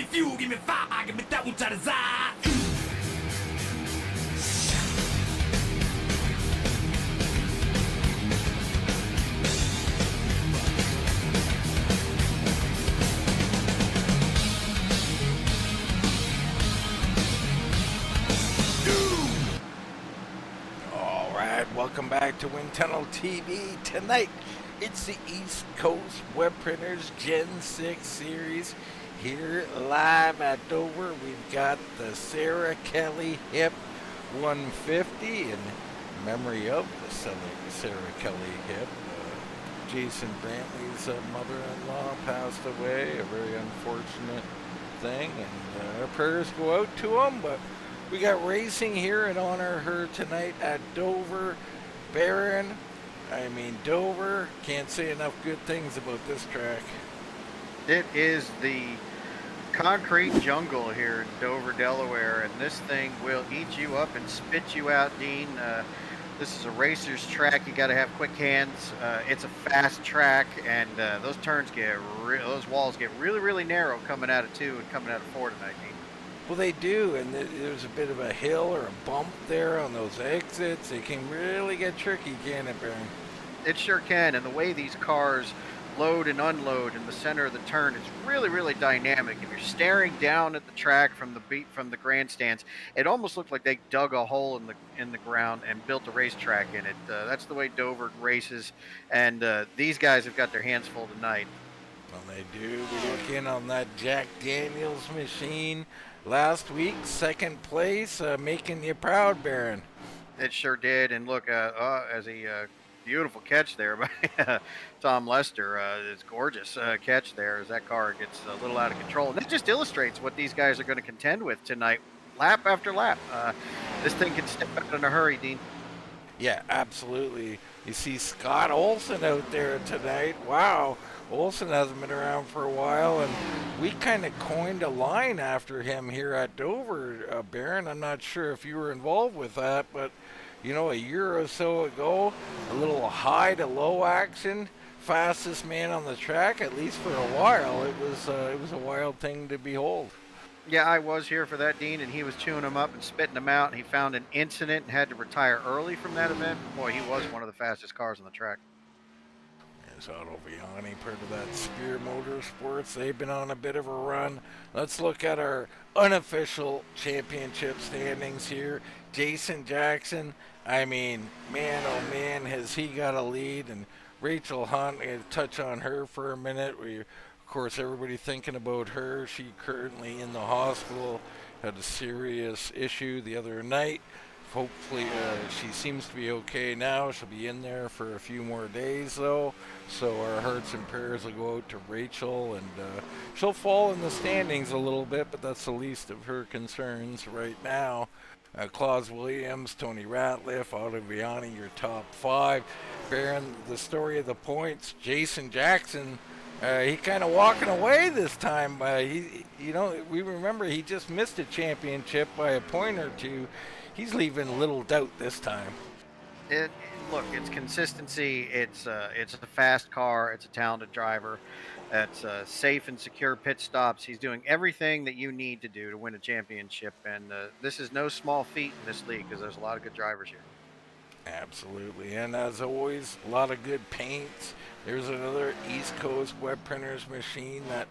fuel, give me fire, give me that which I desire. Welcome back to Wind Tunnel TV. Tonight, it's the East Coast Web Printers Gen 6 series here live at Dover. We've got the Sarah Kelly Hipp 150 in memory of the Sarah Kelly Hipp. Jason Brantley's mother-in-law passed away, a very unfortunate thing, and our prayers go out to him, but we got racing here and honor her tonight at Dover. Baron, Dover, can't say enough good things about this track. It is the concrete jungle here in Dover, Delaware, and this thing will eat you up and spit you out, Dean. This is a racer's track. You got to have quick hands. It's a fast track, and those walls get really, really narrow coming out of 2 and coming out of 4 tonight, Dean. Well, they do, and there's a bit of a hill or a bump there on those exits. It can really get tricky, can't it, Baron? It sure can, and the way these cars load and unload in the center of the turn is really, really dynamic. If you're staring down at the track from the grandstands, it almost looked like they dug a hole in the ground and built a racetrack in it. That's the way Dover races, and these guys have got their hands full tonight. Well, they do. We look in on that Jack Daniels machine. Last week, second place, making you proud, Baron. It sure did. And look, as a beautiful catch there by Tom Lester. It's gorgeous catch there as that car gets a little out of control. And that just illustrates what these guys are going to contend with tonight, lap after lap. This thing can step out in a hurry, Dean. Yeah, absolutely. You see Scott Olson out there tonight. Wow. Olson hasn't been around for a while, and we kind of coined a line after him here at Dover, Baron. I'm not sure if you were involved with that, but, a year or so ago, a little high to low action, fastest man on the track, at least for a while. It was a wild thing to behold. Yeah, I was here for that, Dean, and he was chewing them up and spitting them out, and he found an incident and had to retire early from that event. Boy, he was one of the fastest cars on the track. Ottoviani, part of that Spear Motorsports. They've been on a bit of a run. Let's look at our unofficial championship standings here. Jason Jackson, man, oh man, has he got a lead. And Rachel Hunt, to touch on her for a minute. Of course, everybody thinking about her. She currently in the hospital, had a serious issue the other night. Hopefully, she seems to be okay now. She'll be in there for a few more days, though. So our hearts and prayers will go out to Rachel, and she'll fall in the standings a little bit, but that's the least of her concerns right now. Claus Williams, Tony Ratliff, Ottoviani, your top 5. Baron, the story of the points, Jason Jackson, he kind of walking away this time. We remember he just missed a championship by a point or two. He's leaving little doubt this time. Look, it's consistency. It's a fast car. It's a talented driver. It's safe and secure pit stops. He's doing everything that you need to do to win a championship. And this is no small feat in this league because there's a lot of good drivers here. Absolutely. And as always, a lot of good paints. There's another East Coast Web Printers machine that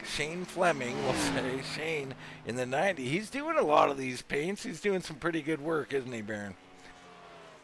Shane Fleming will say. Shane in the 90s. He's doing a lot of these paints. He's doing some pretty good work, isn't he, Baron?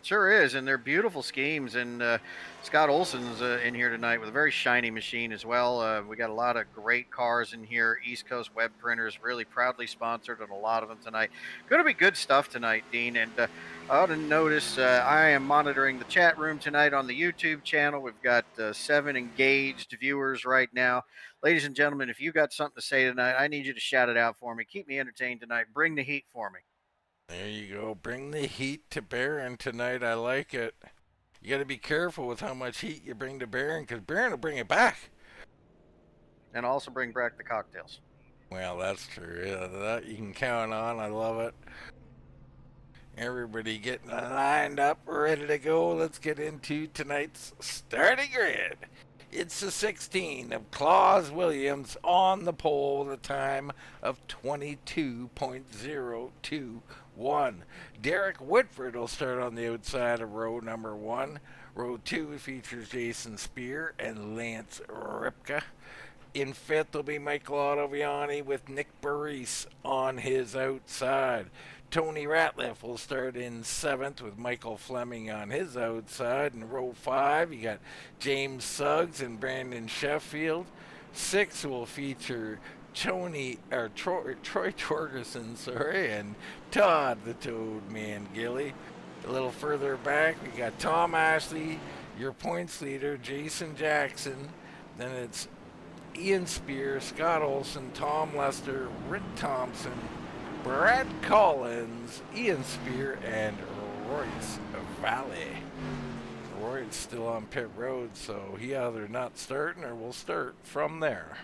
Sure is, and they're beautiful schemes. And Scott Olson's in here tonight with a very shiny machine as well. We got a lot of great cars in here. East Coast Web Printers, really proudly sponsored on a lot of them tonight. Going to be good stuff tonight, Dean. And I ought to notice I am monitoring the chat room tonight on the YouTube channel. We've got 7 engaged viewers right now. Ladies and gentlemen, if you got something to say tonight, I need you to shout it out for me. Keep me entertained tonight. Bring the heat for me. There you go. Bring the heat to Baron tonight. I like it. You got to be careful with how much heat you bring to Baron, because Baron will bring it back. And also bring back the cocktails. Well, that's true. Yeah, that you can count on. I love it. Everybody getting lined up, ready to go. Let's get into tonight's starting grid. It's the 16 of Claus Williams on the pole with a time of 22.021. Derek Whitford will start on the outside of row number 1. Row 2 features Jason Spear and Lance Ripka. In 5th will be Michael Ottoviani with Nick Burris on his outside. Tony Ratliff will start in 7th with Michael Fleming on his outside. In row 5, you got James Suggs and Brandon Sheffield. 6 will feature Troy Torgerson, and Todd the Toad Man Gilly. A little further back, we got Tom Ashley, your points leader, Jason Jackson. Then it's Ian Spear, Scott Olson, Tom Lester, Rick Thompson, Brad Collins, Ian Spear, and Royce Valley. Roy's still on pit road, so he either not starting or will start from there.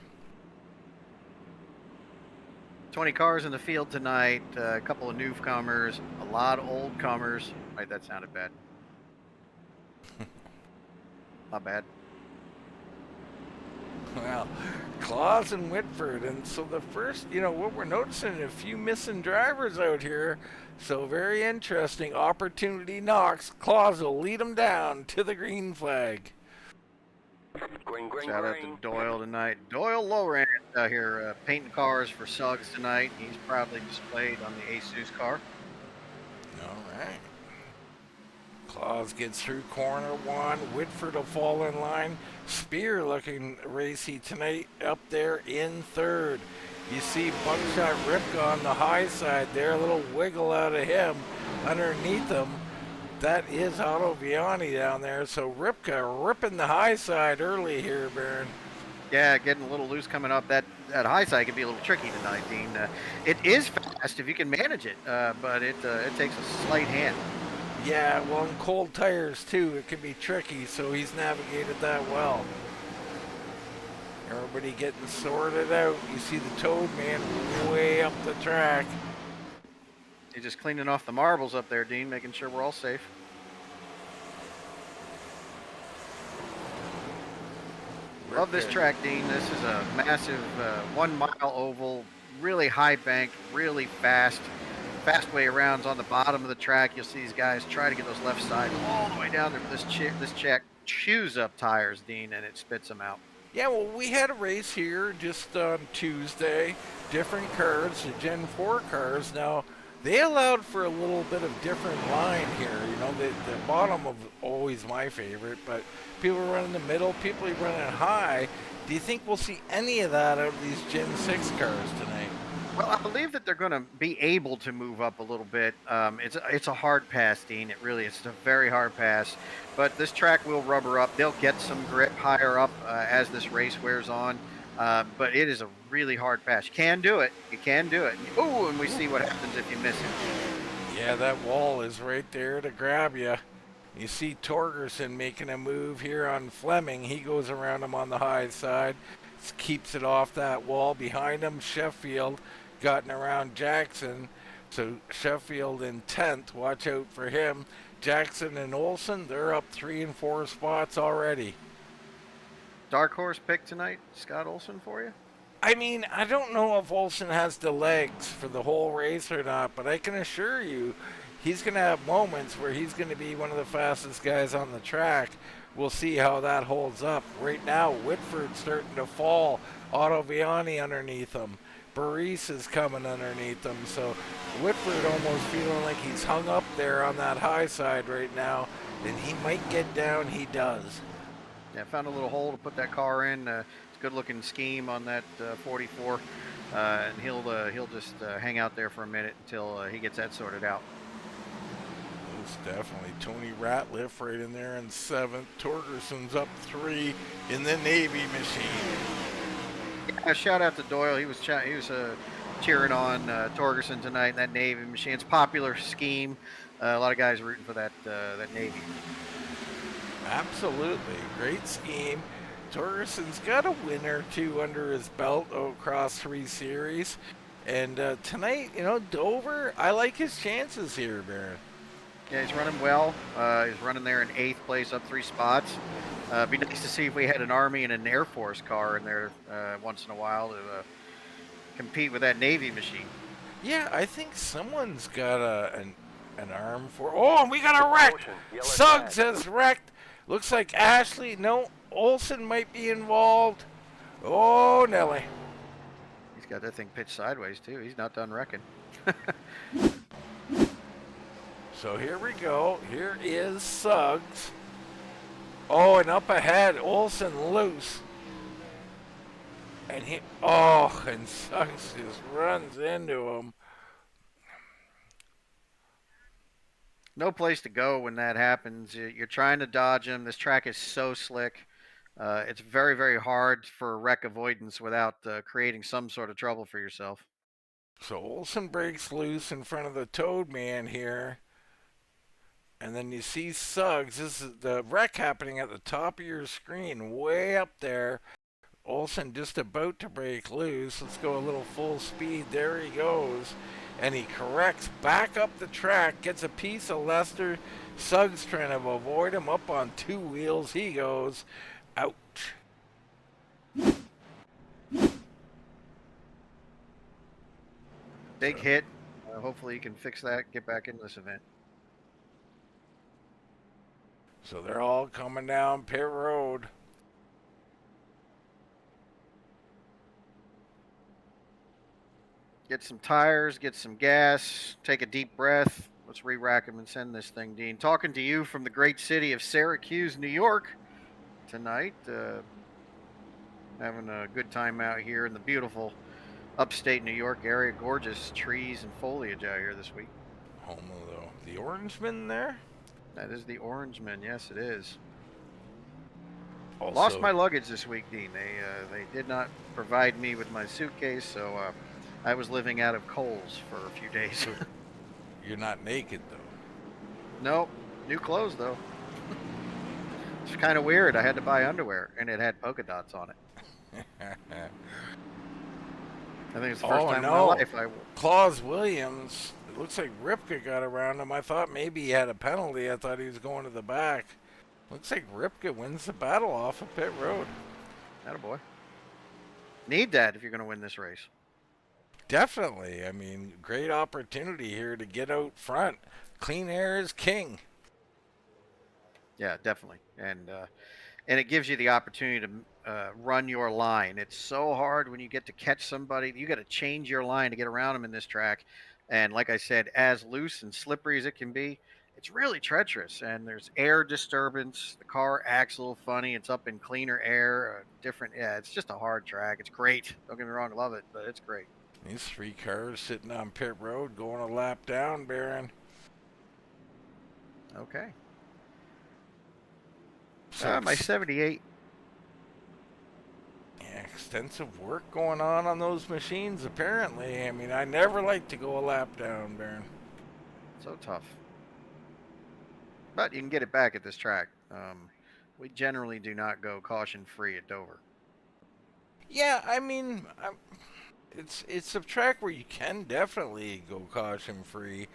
20 cars in the field tonight, a couple of newcomers, a lot of old comers. Right, that sounded bad. Not bad. Well, Claus and Whitford, and so the first, what we're noticing, a few missing drivers out here, so very interesting. Opportunity knocks. Claus will lead them down to the green flag. Shout out to Doyle tonight. Doyle Lowrand out here painting cars for Suggs tonight. He's proudly displayed on the Asus car. All right. Claus gets through corner 1. Whitford will fall in line. Spear looking racy tonight up there in 3rd. You see Buckshot Ripka on the high side there. A little wiggle out of him underneath him. That is Ottoviani down there. So Ripka ripping the high side early here, Baron. Yeah, getting a little loose coming up. That high side can be a little tricky tonight, Dean. It is fast if you can manage it, but it takes a slight hand. Yeah, well, in cold tires, too, it can be tricky, so he's navigated that well. Everybody getting sorted out. You see the Toad Man way up the track. He's just cleaning off the marbles up there, Dean, making sure we're all safe. Love this track, Dean. This is a massive 1 mile oval, really high bank, really fast way around on the bottom of the track. You'll see these guys try to get those left sides all the way down there. This check chews up tires, Dean, and it spits them out. Yeah, well, we had a race here just on Tuesday. Different cars, the Gen 4 cars. Now, they allowed for a little bit of different line here. The bottom of always my favorite, but people running the middle, people running high. Do you think we'll see any of that out of these Gen 6 cars tonight? Well, I believe that they're going to be able to move up a little bit. It's a hard pass, Dean. It really is. It's a very hard pass. But this track will rubber up. They'll get some grip higher up as this race wears on. But it is a really hard pass. You can do it. You can do it. Oh, and we see what happens if you miss it. Yeah, that wall is right there to grab you. You see Torgerson making a move here on Fleming. He goes around him on the high side. Keeps it off that wall. Behind him, Sheffield gotten around Jackson. So Sheffield in 10th. Watch out for him. Jackson and Olson, they're up 3 and 4 spots already. Dark horse pick tonight, Scott Olson for you? I mean, I don't know if Olson has the legs for the whole race or not, but I can assure you he's going to have moments where he's going to be one of the fastest guys on the track. We'll see how that holds up. Right now, Whitford's starting to fall. Ottoviani underneath him. Burris is coming underneath him. So Whitford almost feeling like he's hung up there on that high side right now. And he might get down. He does. Yeah, found a little hole to put that car in. It's a good-looking scheme on that 44. And he'll just hang out there for a minute until he gets that sorted out. Definitely Tony Ratliff right in there in 7th. Torgerson's up 3 in the Navy machine. Yeah, shout out to Doyle. He was cheering on Torgerson tonight in that Navy machine. It's a popular scheme. A lot of guys rooting for that Navy. Absolutely, great scheme. Torgerson's got a win or two under his belt across 3 series, and tonight, Dover. I like his chances here, Baron. Yeah, he's running well. He's running there in 8th place, up 3 spots. It'd be nice to see if we had an Army and an Air Force car in there once in a while to compete with that Navy machine. Yeah, I think someone's got an arm for. Oh, and we got a wreck. Suggs has wrecked. Looks like Ashley. No, Olson might be involved. Oh, Nelly. He's got that thing pitched sideways too. He's not done wrecking. So here we go. Here is Suggs. Oh, and up ahead, Olson loose. And and Suggs just runs into him. No place to go when that happens. You're trying to dodge him. This track is so slick. It's very, very hard for wreck avoidance without creating some sort of trouble for yourself. So Olson breaks loose in front of the Toad Man here. And then you see Suggs. This is the wreck happening at the top of your screen, way up there. Olson just about to break loose. Let's go a little full speed. There he goes. And he corrects back up the track, gets a piece of Lester. Suggs trying to avoid him up on two wheels. He goes, ouch. Big hit. Hopefully you can fix that, get back into this event. So they're all coming down pit road. Get some tires, get some gas, take a deep breath. Let's re-rack them and send this thing, Dean. Talking to you from the great city of Syracuse, New York tonight. Having a good time out here in the beautiful upstate New York area. Gorgeous trees and foliage out here this week. Home of the Orangeman there? That is the Orangeman. Yes, it is. Also, lost my luggage this week, Dean. They did not provide me with my suitcase, so I was living out of Kohl's for a few days. You're not naked, though. Nope. New clothes, though. It's kind of weird. I had to buy underwear, and it had polka dots on it. I think it's the first time in my life Claus Williams, it looks like Ripka got around him. I thought maybe he had a penalty. I thought he was going to the back. Looks like Ripka wins the battle off of pit road. Attaboy. Need that if you're going to win this race. Definitely. I mean, great opportunity here to get out front. Clean air is king. Yeah, definitely. And it gives you the opportunity to run your line. It's so hard when you get to catch somebody. You got to change your line to get around them in this track. And like I said, as loose and slippery as it can be, it's really treacherous. And there's air disturbance. The car acts a little funny. It's up in cleaner air, different. Yeah, it's just a hard track. It's great. Don't get me wrong, I love it, but it's great. These three cars sitting on pit road going a lap down, Baron. Okay. My 78. Yeah, extensive work going on those machines, apparently. I mean, I never like to go a lap down, Baron. So tough. But you can get it back at this track. We generally do not go caution-free at Dover. Yeah, I mean, it's a track where you can definitely go caution-free,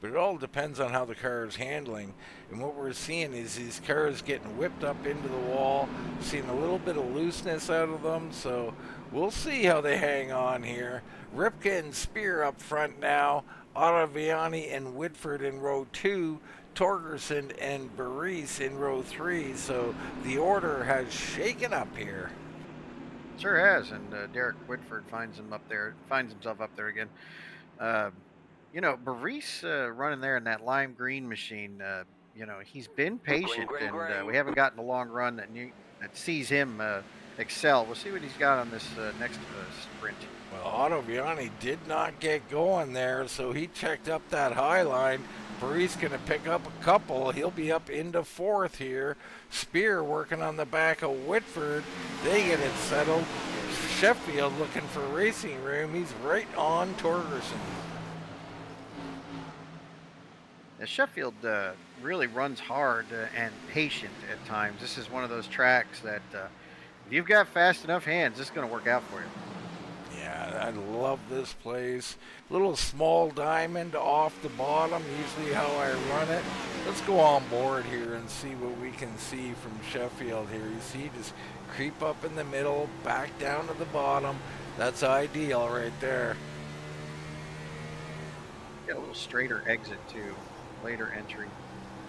but it all depends on how the car is handling. And what we're seeing is these cars getting whipped up into the wall, seeing a little bit of looseness out of them, so we'll see how they hang on here. Ripka and Spear up front now, Ottoviani and Whitford in row 2, Torgerson and Baris in row 3, so the order has shaken up here. Sure has, and Derek Whitford finds himself up there again. You know, Baris running there in that lime green machine, you know, he's been patient, and we haven't gotten a long run that sees him excel. We'll see what he's got on this next sprint. Well, Ottoviani did not get going there, so he checked up that high line. Baris going to pick up a couple. He'll be up into 4th here. Spear working on the back of Whitford. They get it settled. Sheffield looking for racing room. He's right on Torgerson. Now, Sheffield really runs hard and patient at times. This is one of those tracks that if you've got fast enough hands, it's going to work out for you. Yeah, I love this place. Little small diamond off the bottom, usually how I run it. Let's go on board here and see what we can see from Sheffield here. You see, just creep up in the middle, back down to the bottom. That's ideal right there. Got a little straighter exit too, later entry.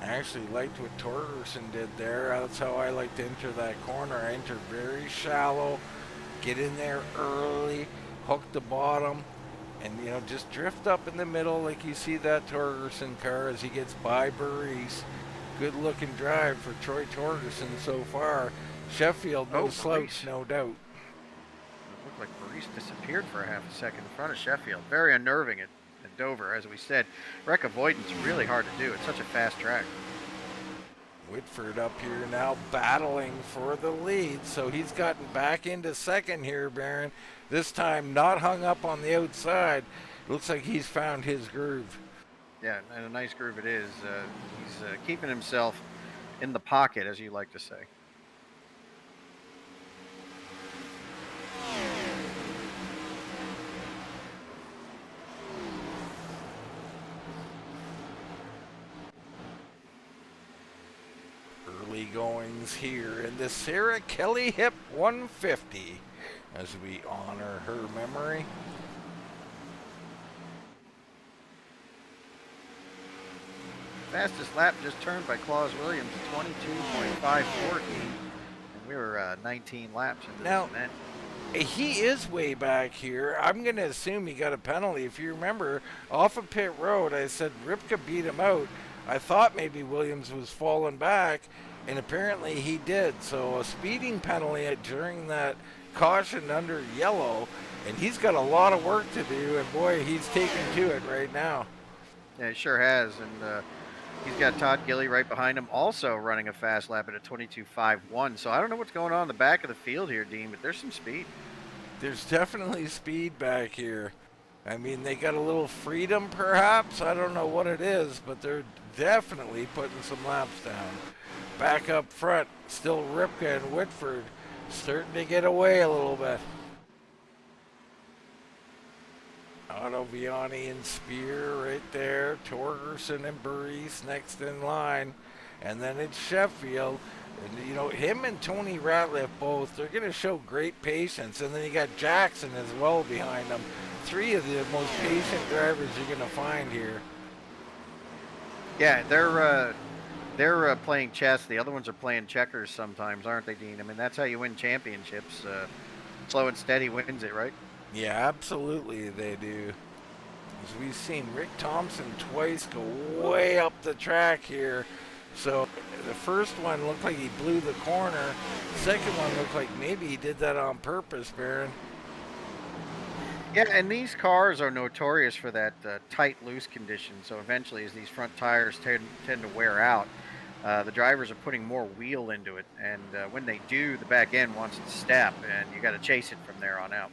I actually liked what Torgerson did there. That's how I like to enter that corner. I enter very shallow, get in there early, hook the bottom, and just drift up in the middle like you see that Torgerson car as he gets by Burries. Good looking drive for Troy Torgerson so far. Sheffield, no slouch, no doubt. It looked like Burries disappeared for a half a second in front of Sheffield. Very unnerving at Dover, as we said. Wreck avoidance really hard to do. It's such a fast track. Whitford up here now battling for the lead, so he's gotten back into second here, Baron. This time not hung up on the outside. Looks like he's found his groove. Yeah, and a nice groove it is. He's keeping himself in the pocket, as you like to say. Early goings here in the Sarah Kelly Hipp 150 as we honor her memory. Fastest lap just turned by Claus Williams, 22.514, and we were 19 laps into this event. He is way back here. I'm going to assume he got a penalty. If you remember, off of pit road, I said Ripka beat him out. I thought maybe Williams was falling back, and apparently he did. So a speeding penalty during that caution under yellow, and he's got a lot of work to do, and boy, he's taking to it right now. Yeah, he sure has, and he's got Todd Gilly right behind him, also running a fast lap at a 22.51. So I don't know what's going on in the back of the field here, Dean, but there's some speed. There's definitely speed back here. I mean, they got a little freedom, perhaps. I don't know what it is, but they're definitely putting some laps down. Back up front, still Ripka and Whitford starting to get away a little bit. Ottoviani and Spear right there. Torgerson and Burries next in line. And then it's Sheffield. And, him and Tony Ratliff both, they're going to show great patience. And then you got Jackson as well behind them. Three of the most patient drivers you're going to find here. Yeah, they're playing chess. The other ones are playing checkers sometimes, aren't they, Dean? I mean, that's how you win championships. Slow and steady wins it, right? Yeah, absolutely they do. As we've seen Rick Thompson twice go way up the track here. So the first one looked like he blew the corner. The second one looked like maybe he did that on purpose, Baron. Yeah, and these cars are notorious for that tight, loose condition. So eventually, as these front tires tend to wear out, the drivers are putting more wheel into it. And when they do, the back end wants to step, and you got to chase it from there on out.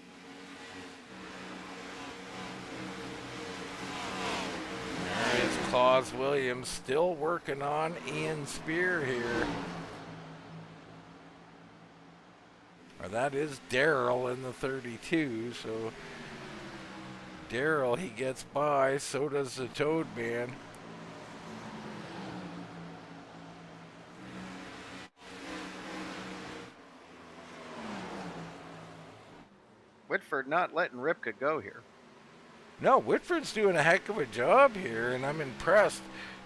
There is Claus Williams still working on Ian Spear here. Or that is Darrell in the 32, so Darrell, he gets by, so does the Toad Man. Whitford not letting Ripka go here. No, Whitford's doing a heck of a job here, and I'm impressed.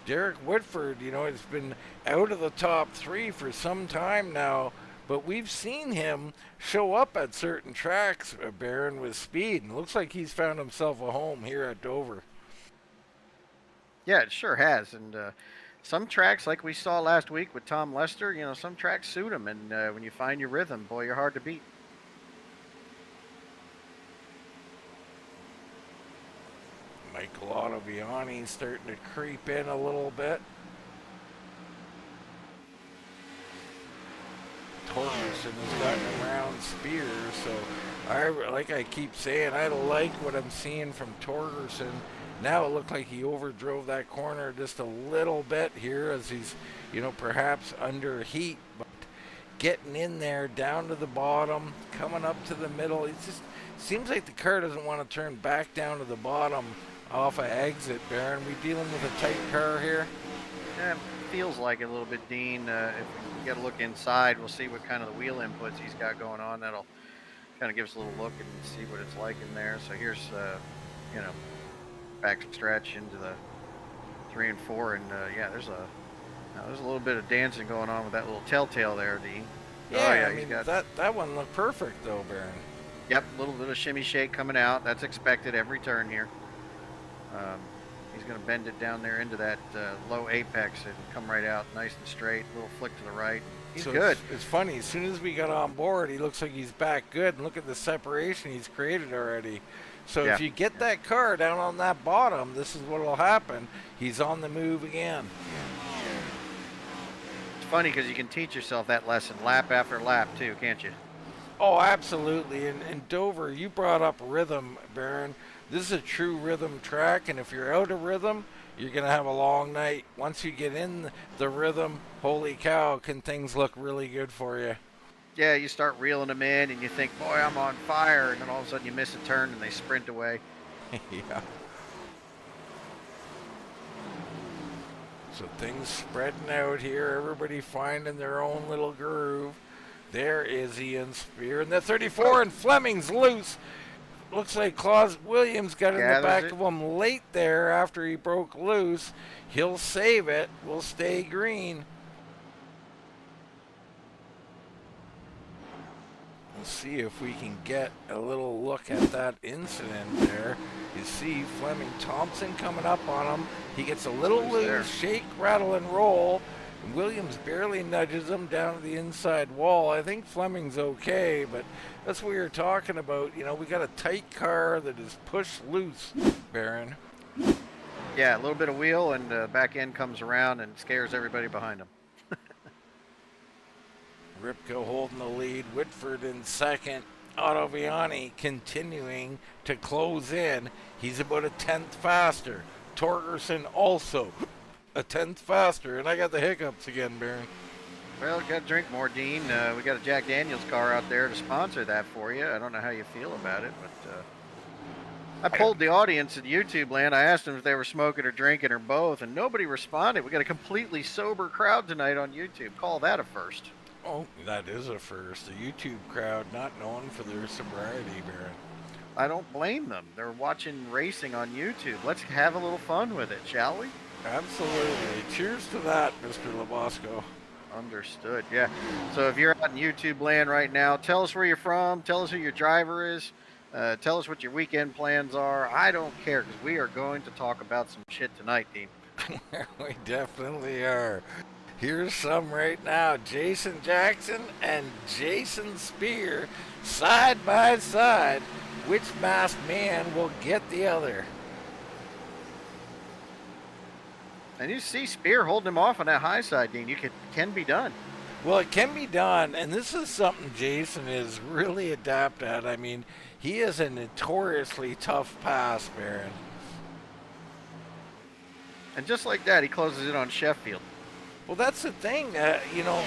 Derek Whitford, has been out of the top three for some time now, but we've seen him show up at certain tracks, Baron, with speed, and it looks like he's found himself a home here at Dover. Yeah, it sure has, and some tracks, like we saw last week with Tom Lester, some tracks suit him, and when you find your rhythm, boy, you're hard to beat. Michael Ottoviani starting to creep in a little bit. Torgerson has gotten around Spears, so like I keep saying, I like what I'm seeing from Torgerson. Now it looked like he overdrove that corner just a little bit here as he's, perhaps under heat, but getting in there, down to the bottom, coming up to the middle. It just seems like the car doesn't want to turn back down to the bottom off of exit, Baron. We dealing with a tight car here? Yeah, feels like it a little bit, Dean. If we get a look inside, we'll see what kind of the wheel inputs he's got going on. That'll kind of give us a little look and see what it's like in there. So here's, you know, back stretch into the 3 and 4, and yeah, there's a little bit of dancing going on with that little telltale there, Dean. Yeah, oh, yeah, I mean, that one looked perfect though, Baron. Yep, a little bit of shimmy shake coming out. That's expected every turn here. He's going to bend it down there into that low apex and come right out nice and straight. A little flick to the right. He's good. It's funny. As soon as we got on board, he looks like he's back good. And look at the separation he's created already. So if you get that car down on that bottom, this is what will happen. He's on the move again. It's funny because you can teach yourself that lesson lap after lap too, can't you? Oh, absolutely. And Dover, you brought up rhythm, Baron. This is a true rhythm track, and if you're out of rhythm, you're going to have a long night. Once you get in the rhythm, holy cow, can things look really good for you. Yeah, you start reeling them in, and you think, boy, I'm on fire, and then all of a sudden you miss a turn, and they sprint away. Yeah. So things spreading out here, everybody finding their own little groove. There is Ian Spear, and the 34, and Fleming's loose. Looks like Claus Williams got in the back of him late there after he broke loose. He'll save it. We'll stay green. We'll see if we can get a little look at that incident there. You see Fleming Thompson coming up on him. He gets a little loose, shake, rattle, and roll. And Williams barely nudges him down to the inside wall. I think Fleming's okay, but that's what we were talking about. You know, we got a tight car that is pushed loose, Baron. Yeah, a little bit of wheel, and back end comes around and scares everybody behind him. Ripka holding the lead. Whitford in second. Ottoviani continuing to close in. He's about a tenth faster. Torgerson also a tenth faster, and I got the hiccups again, Baron. Well, got to drink more, Dean. We got a Jack Daniels car out there to sponsor that for you. I don't know how you feel about it, but I polled the audience at YouTube land. I asked them if they were smoking or drinking or both, and nobody responded. We got a completely sober crowd tonight on YouTube. Call that a first. Oh, that is a first. The YouTube crowd not known for their sobriety, Baron. I don't blame them. They're watching racing on YouTube. Let's have a little fun with it, shall we? Absolutely. Cheers to that, Mr. Labosco. Understood. Yeah. So if you're out in YouTube land right now, tell us where you're from. Tell us who your driver is. Tell us what your weekend plans are. I don't care, because we are going to talk about some shit tonight, Dean. We definitely are. Here's some right now. Jason Jackson and Jason Spear side by side. Which masked man will get the other? And you see Spear holding him off on that high side, Dean. Can be done. Well, it can be done, and this is something Jason is really adept at. I mean, he is a notoriously tough pass, Baron. And just like that, he closes it on Sheffield. Well, that's the thing, you know,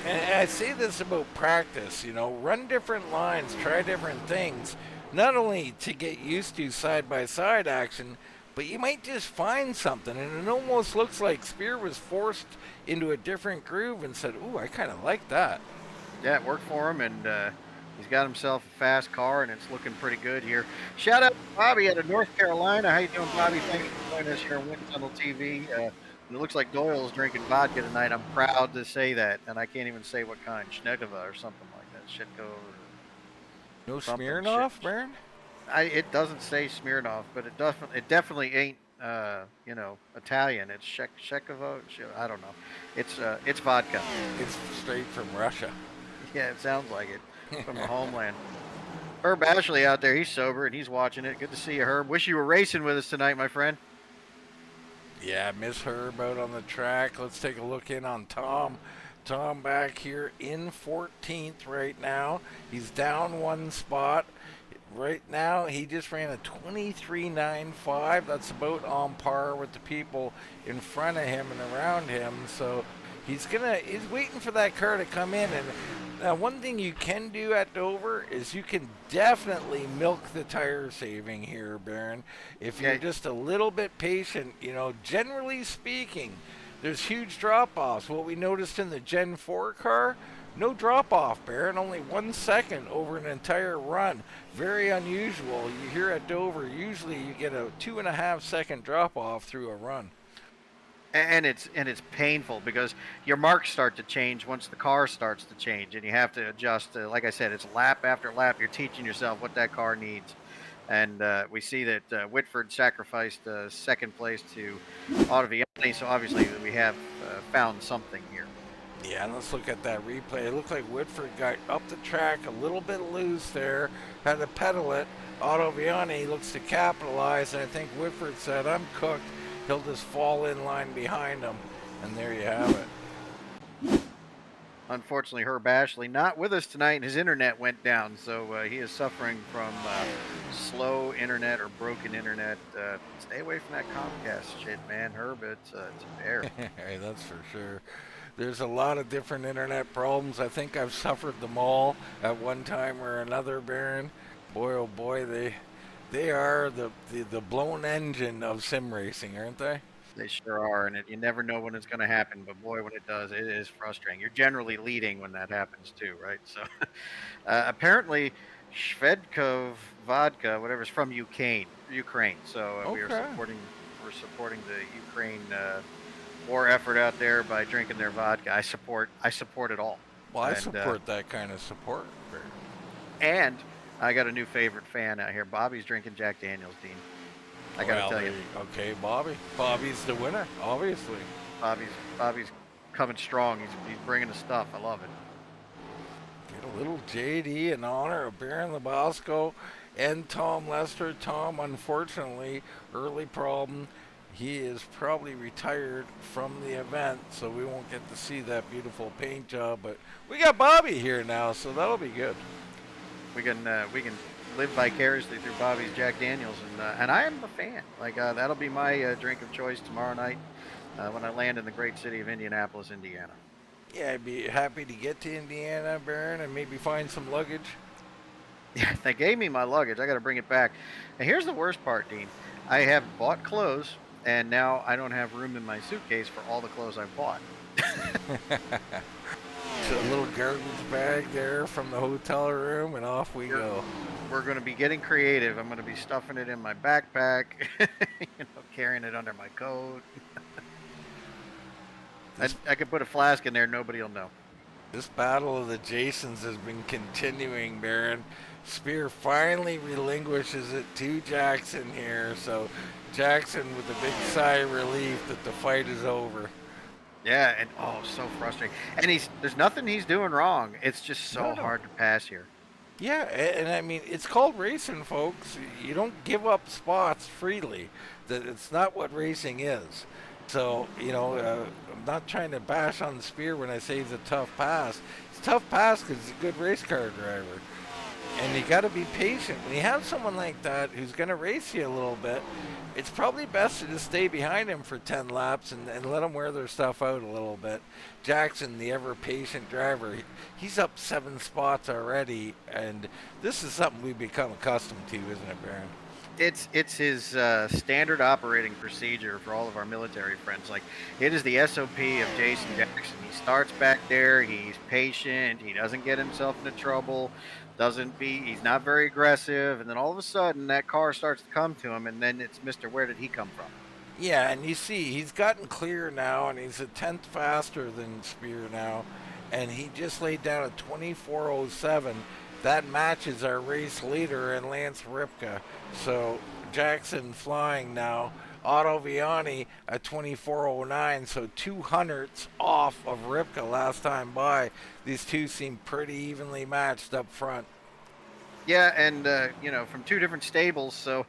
and I say this about practice, you know, run different lines, try different things, not only to get used to side-by-side action, but you might just find something, and it almost looks like Spear was forced into a different groove and said, ooh, I kind of like that. Yeah, it worked for him, and he's got himself a fast car, and it's looking pretty good here. Shout out to Bobby out of North Carolina. How you doing, Bobby? Thanks for joining us here on Wind Tunnel TV. It looks like Doyle is drinking vodka tonight. I'm proud to say that, and I can't even say what kind. Schnegova or something like that. Shitko. No Smirnoff, Baron? It doesn't say Smirnoff, but it definitely ain't you know, Italian. It's Shekova. I don't know. It's vodka. It's straight from Russia. Yeah, it sounds like it from the homeland. Herb Ashley out there. He's sober and he's watching it. Good to see you, Herb. Wish you were racing with us tonight, my friend. Yeah, miss Herb out on the track. Let's take a look in on Tom. Tom back here in 14th right now. He's down one spot. Right now, he just ran a 23.95. That's about on par with the people in front of him and around him. So he's waiting for that car to come in. And one thing you can do at Dover is you can definitely milk the tire saving here, Baron. If you're Yeah, just a little bit patient, generally speaking, there's huge drop offs. What we noticed in the Gen 4 car, no drop off, Baron. Only 1 second over an entire run. Very unusual. You hear at Dover, usually you get a 2.5 second drop off through a run. and it's painful because your marks start to change once the car starts to change, and you have to adjust. Like I said, it's lap after lap. You're teaching yourself what that car needs, and we see that Whitford sacrificed second place to Ottoviani, so obviously we have found something here. Yeah, and let's look at that replay. It looked like Whitford got up the track a little bit loose there, had to pedal it. Ottoviani looks to capitalize, and I think Whitford said, I'm cooked. He'll just fall in line behind him. And there you have it. Unfortunately, Herb Ashley not with us tonight, and his internet went down, so he is suffering from slow internet or broken internet. Stay away from that Comcast shit, man, Herb. It's a bear. Hey, that's for sure. There's a lot of different internet problems. I think I've suffered them all at one time or another, Baron. Boy, oh boy, they are the blown engine of sim racing, aren't they? They sure are, and you never know when it's going to happen. But boy, when it does, it is frustrating. You're generally leading when that happens too, right? So, apparently, Shvedkov vodka, whatever, is from Ukraine. So Okay. we're supporting the Ukraine war effort out there by drinking their vodka. I support it all. Well, I And, support that kind of support, Baron. And I got a new favorite fan out here. Bobby's drinking Jack Daniels, Dean. I got to tell you. Okay, Bobby. Bobby's the winner, obviously. Bobby's coming strong. He's bringing the stuff. I love it. Get a little JD in honor of Baron Labasco and Tom Lester. Tom, unfortunately, early problem. He is probably retired from the event, so we won't get to see that beautiful paint job. But we got Bobby here now, so that'll be good. We can live vicariously through Bobby's Jack Daniels, and I am a fan. Like that'll be my drink of choice tomorrow night when I land in the great city of Indianapolis, Indiana. Yeah, I'd be happy to get to Indiana, Baron, and maybe find some luggage. Yeah, they gave me my luggage. I got to bring it back. And here's the worst part, Dean. I have bought clothes, and now I don't have room in my suitcase for all the clothes I've bought. A little garbage bag there from the hotel room, and off we go. We're going to be getting creative. I'm going to be stuffing it in my backpack, carrying it under my coat. I could put a flask in there. Nobody will know. This battle of the Jasons has been continuing, Baron. Spear finally relinquishes it to Jackson here, so Jackson with a big sigh of relief that the fight is over. Yeah, and so frustrating. And there's nothing he's doing wrong. It's just so hard to pass here. Yeah, and I mean, it's called racing, folks. You don't give up spots freely. It's not what racing is. So, I'm not trying to bash on Spear when I say he's a tough pass. It's a tough pass because he's a good race car driver. And you got to be patient. When you have someone like that who's going to race you a little bit, it's probably best to just stay behind him for 10 laps and let them wear their stuff out a little bit. Jackson, the ever-patient driver, he's up 7 spots already, and this is something we've become accustomed to, isn't it, Baron? It's his standard operating procedure for all of our military friends. Like, it is the SOP of Jason Jackson. He starts back there. He's patient. He doesn't get himself into trouble. He's not very aggressive, and then all of a sudden that car starts to come to him, and then it's Mr. Where did he come from? Yeah, and you see, he's gotten clear now, and he's a tenth faster than Spear now, and he just laid down a 24:07. That matches our race leader and Lance Ripka. So Jackson flying now. Ottoviani at 24:09, so 200ths off of Ripka last time by. These two seem pretty evenly matched up front. Yeah, and from two different stables, so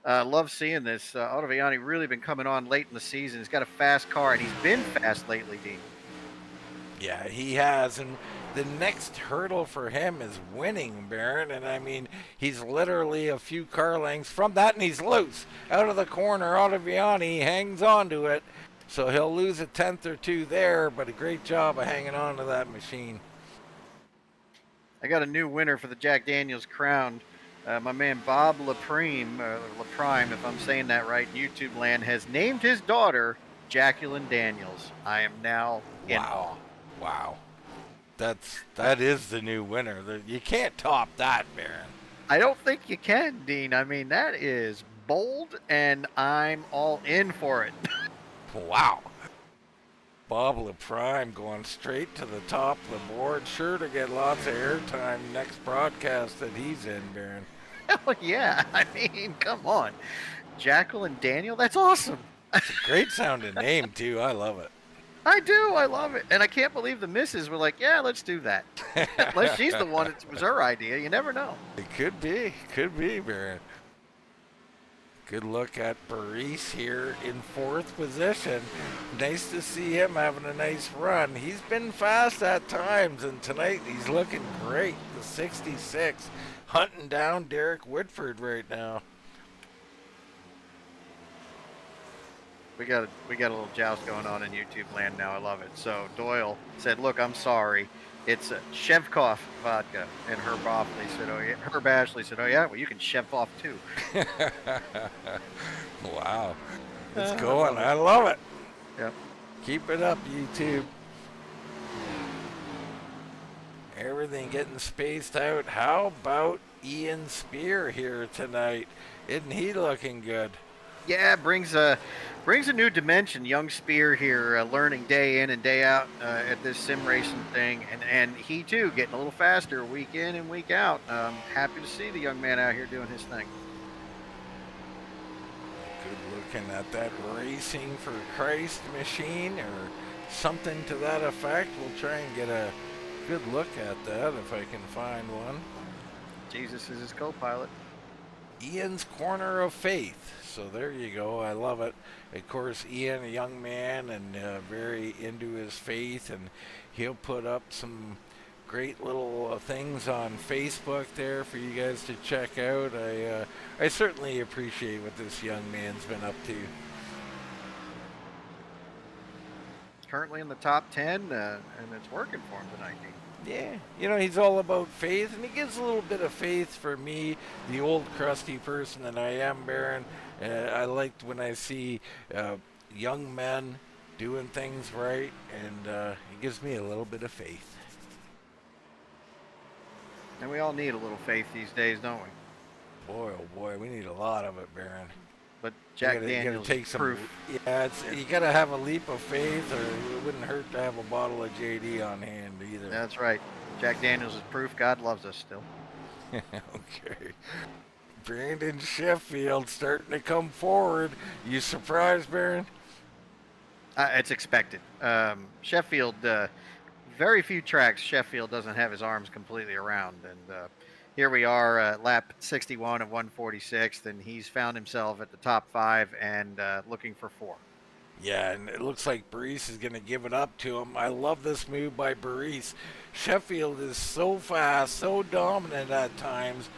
love seeing this. Ottoviani really been coming on late in the season. He's got a fast car, and he's been fast lately, Dean. Yeah, he has. And the next hurdle for him is winning, Baron. And I mean, he's literally a few car lengths from that, and he's loose. Out of the corner, Ottoviani hangs on to it. So he'll lose a tenth or two there, but a great job of hanging on to that machine. I got a new winner for the Jack Daniels Crown. My man Bob Laprime, if I'm saying that right, in YouTube land, has named his daughter Jacqueline Daniels. I am now in awe. Wow. That is the new winner. You can't top that, Baron. I don't think you can, Dean. I mean, that is bold, and I'm all in for it. Wow. Bob LaPrime going straight to the top of the board. Sure to get lots of airtime next broadcast that he's in, Baron. Hell yeah. I mean, come on. Jacqueline Daniel, that's awesome. It's a great sounding name, too. I love it. I do. I love it. And I can't believe the missus were like, yeah, let's do that. Unless she's the one, it was her idea. You never know. It could be. Could be, Baron. Good look at Baris here in fourth position. Nice to see him having a nice run. He's been fast at times, and tonight he's looking great. The 66, hunting down Derek Whitford right now. We got a little joust going on in YouTube land now. I love it. So Doyle said, "Look, I'm sorry. It's Shevkov vodka." And Herb Ashley said, "Oh yeah." Herb Ashley said, "Oh yeah. Well, you can Shev off too." Wow, it's going. I love it. Yep. Keep it up, YouTube. Everything getting spaced out. How about Ian Spear here tonight? Isn't he looking good? Yeah, brings a new dimension. Young Spear here, learning day in and day out at this sim racing thing, and he too getting a little faster week in and week out. Happy to see the young man out here doing his thing. Good looking at that Racing for Christ machine or something to that effect. We'll try and get a good look at that if I can find one. Jesus is his co-pilot. Ian's Corner of Faith. So there you go. I love it. Of course, Ian, a young man and very into his faith, and he'll put up some great little things on Facebook there for you guys to check out. I certainly appreciate what this young man's been up to. Currently in the top 10, and it's working for him tonight, Dean. Yeah, you know, he's all about faith, and he gives a little bit of faith for me, the old crusty person that I am, Baron. I liked when I see young men doing things right, and it gives me a little bit of faith. And we all need a little faith these days, don't we? Boy, oh boy, we need a lot of it, Baron. But Jack Daniels take some proof. Yeah, you gotta have a leap of faith, or it wouldn't hurt to have a bottle of JD on hand either. That's right. Jack Daniels is proof God loves us still. Okay. Brandon Sheffield starting to come forward. You surprised, Baron? It's expected. Sheffield, very few tracks Sheffield doesn't have his arms completely around, and here we are at lap 61 of 146, and he's found himself at the top 5 and looking for 4. Yeah, and it looks like Baris is going to give it up to him. I love this move by Baris. Sheffield is so fast, so dominant at times.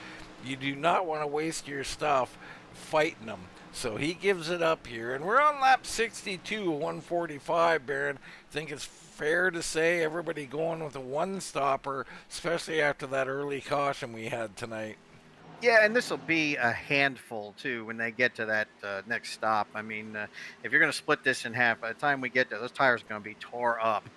You do not want to waste your stuff fighting him. So he gives it up here. And we're on lap 62 of 145, Baron. I think it's fair to say everybody going with a one-stopper, especially after that early caution we had tonight. Yeah, and this will be a handful, too, when they get to that next stop. I mean, if you're going to split this in half, by the time we get there, those tires are going to be tore up.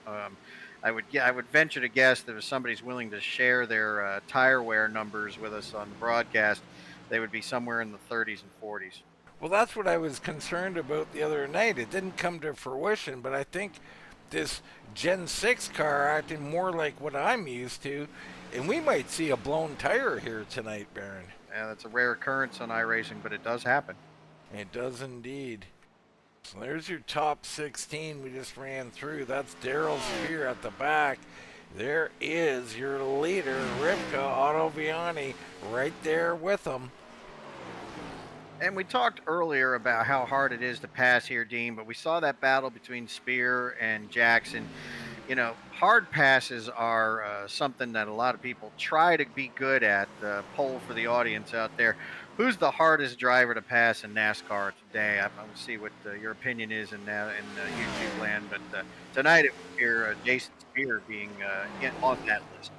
I would venture to guess that if somebody's willing to share their tire wear numbers with us on the broadcast, they would be somewhere in the 30s and 40s. Well, that's what I was concerned about the other night. It didn't come to fruition, but I think this Gen 6 car acting more like what I'm used to, and we might see a blown tire here tonight, Baron. Yeah, that's a rare occurrence on iRacing, but it does happen. It does indeed. So there's your top 16 we just ran through. That's Daryl Spear at the back. There is your leader, Ripka Ottoviani, right there with him. And we talked earlier about how hard it is to pass here, Dean, but we saw that battle between Spear and Jackson. hard passes are something that a lot of people try to be good at. Poll for the audience out there. Who's the hardest driver to pass in NASCAR today? I want to see what your opinion is in YouTube land. But tonight it was here, Jason Spear being on that list.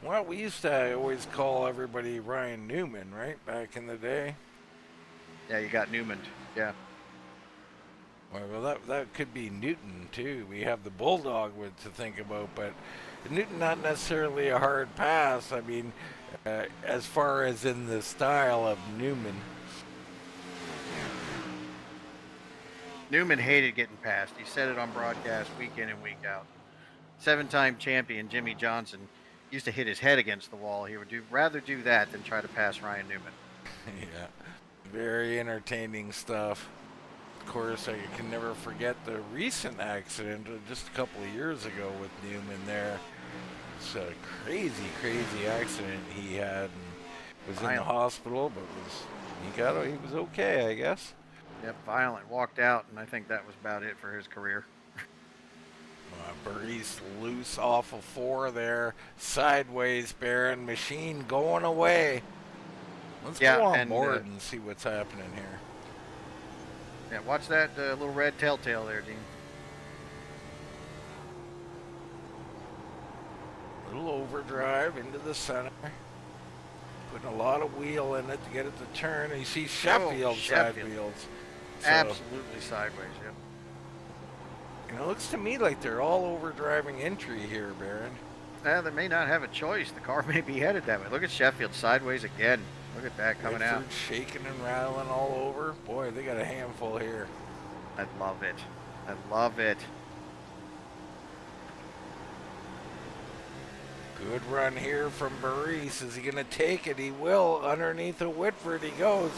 Well, we used to always call everybody Ryan Newman, right? Back in the day. Yeah, you got Newman. Yeah. Well, that could be Newton too. We have the Bulldog to think about, but Newton not necessarily a hard pass. I mean, as far as in the style of Newman. Newman hated getting passed. He said it on broadcast week in and week out. 7-time champion Jimmy Johnson used to hit his head against the wall. He would rather do that than try to pass Ryan Newman. Yeah, very entertaining stuff. Of course, I can never forget the recent accident just a couple of years ago with Newman there. It's a crazy accident he had, and was in the hospital, but he was okay, I guess. Yep, violent, walked out, and I think that was about it for his career. Burries loose off of 4 there, sideways, Baron, machine going away. Let's go on board and see what's happening here. Yeah, watch that little red telltale there, Dean. Little overdrive into the center. Putting a lot of wheel in it to get it to turn. And you see Sheffield side wheels. So, absolutely sideways, yep. It looks to me like they're all overdriving entry here, Baron. They may not have a choice. The car may be headed that way. Look at Sheffield sideways again. Look at that coming out. Shaking and rattling all over. Boy, they got a handful here. I love it. I love it. Good run here from Burries. Is he going to take it? He will. Underneath of Whitford he goes.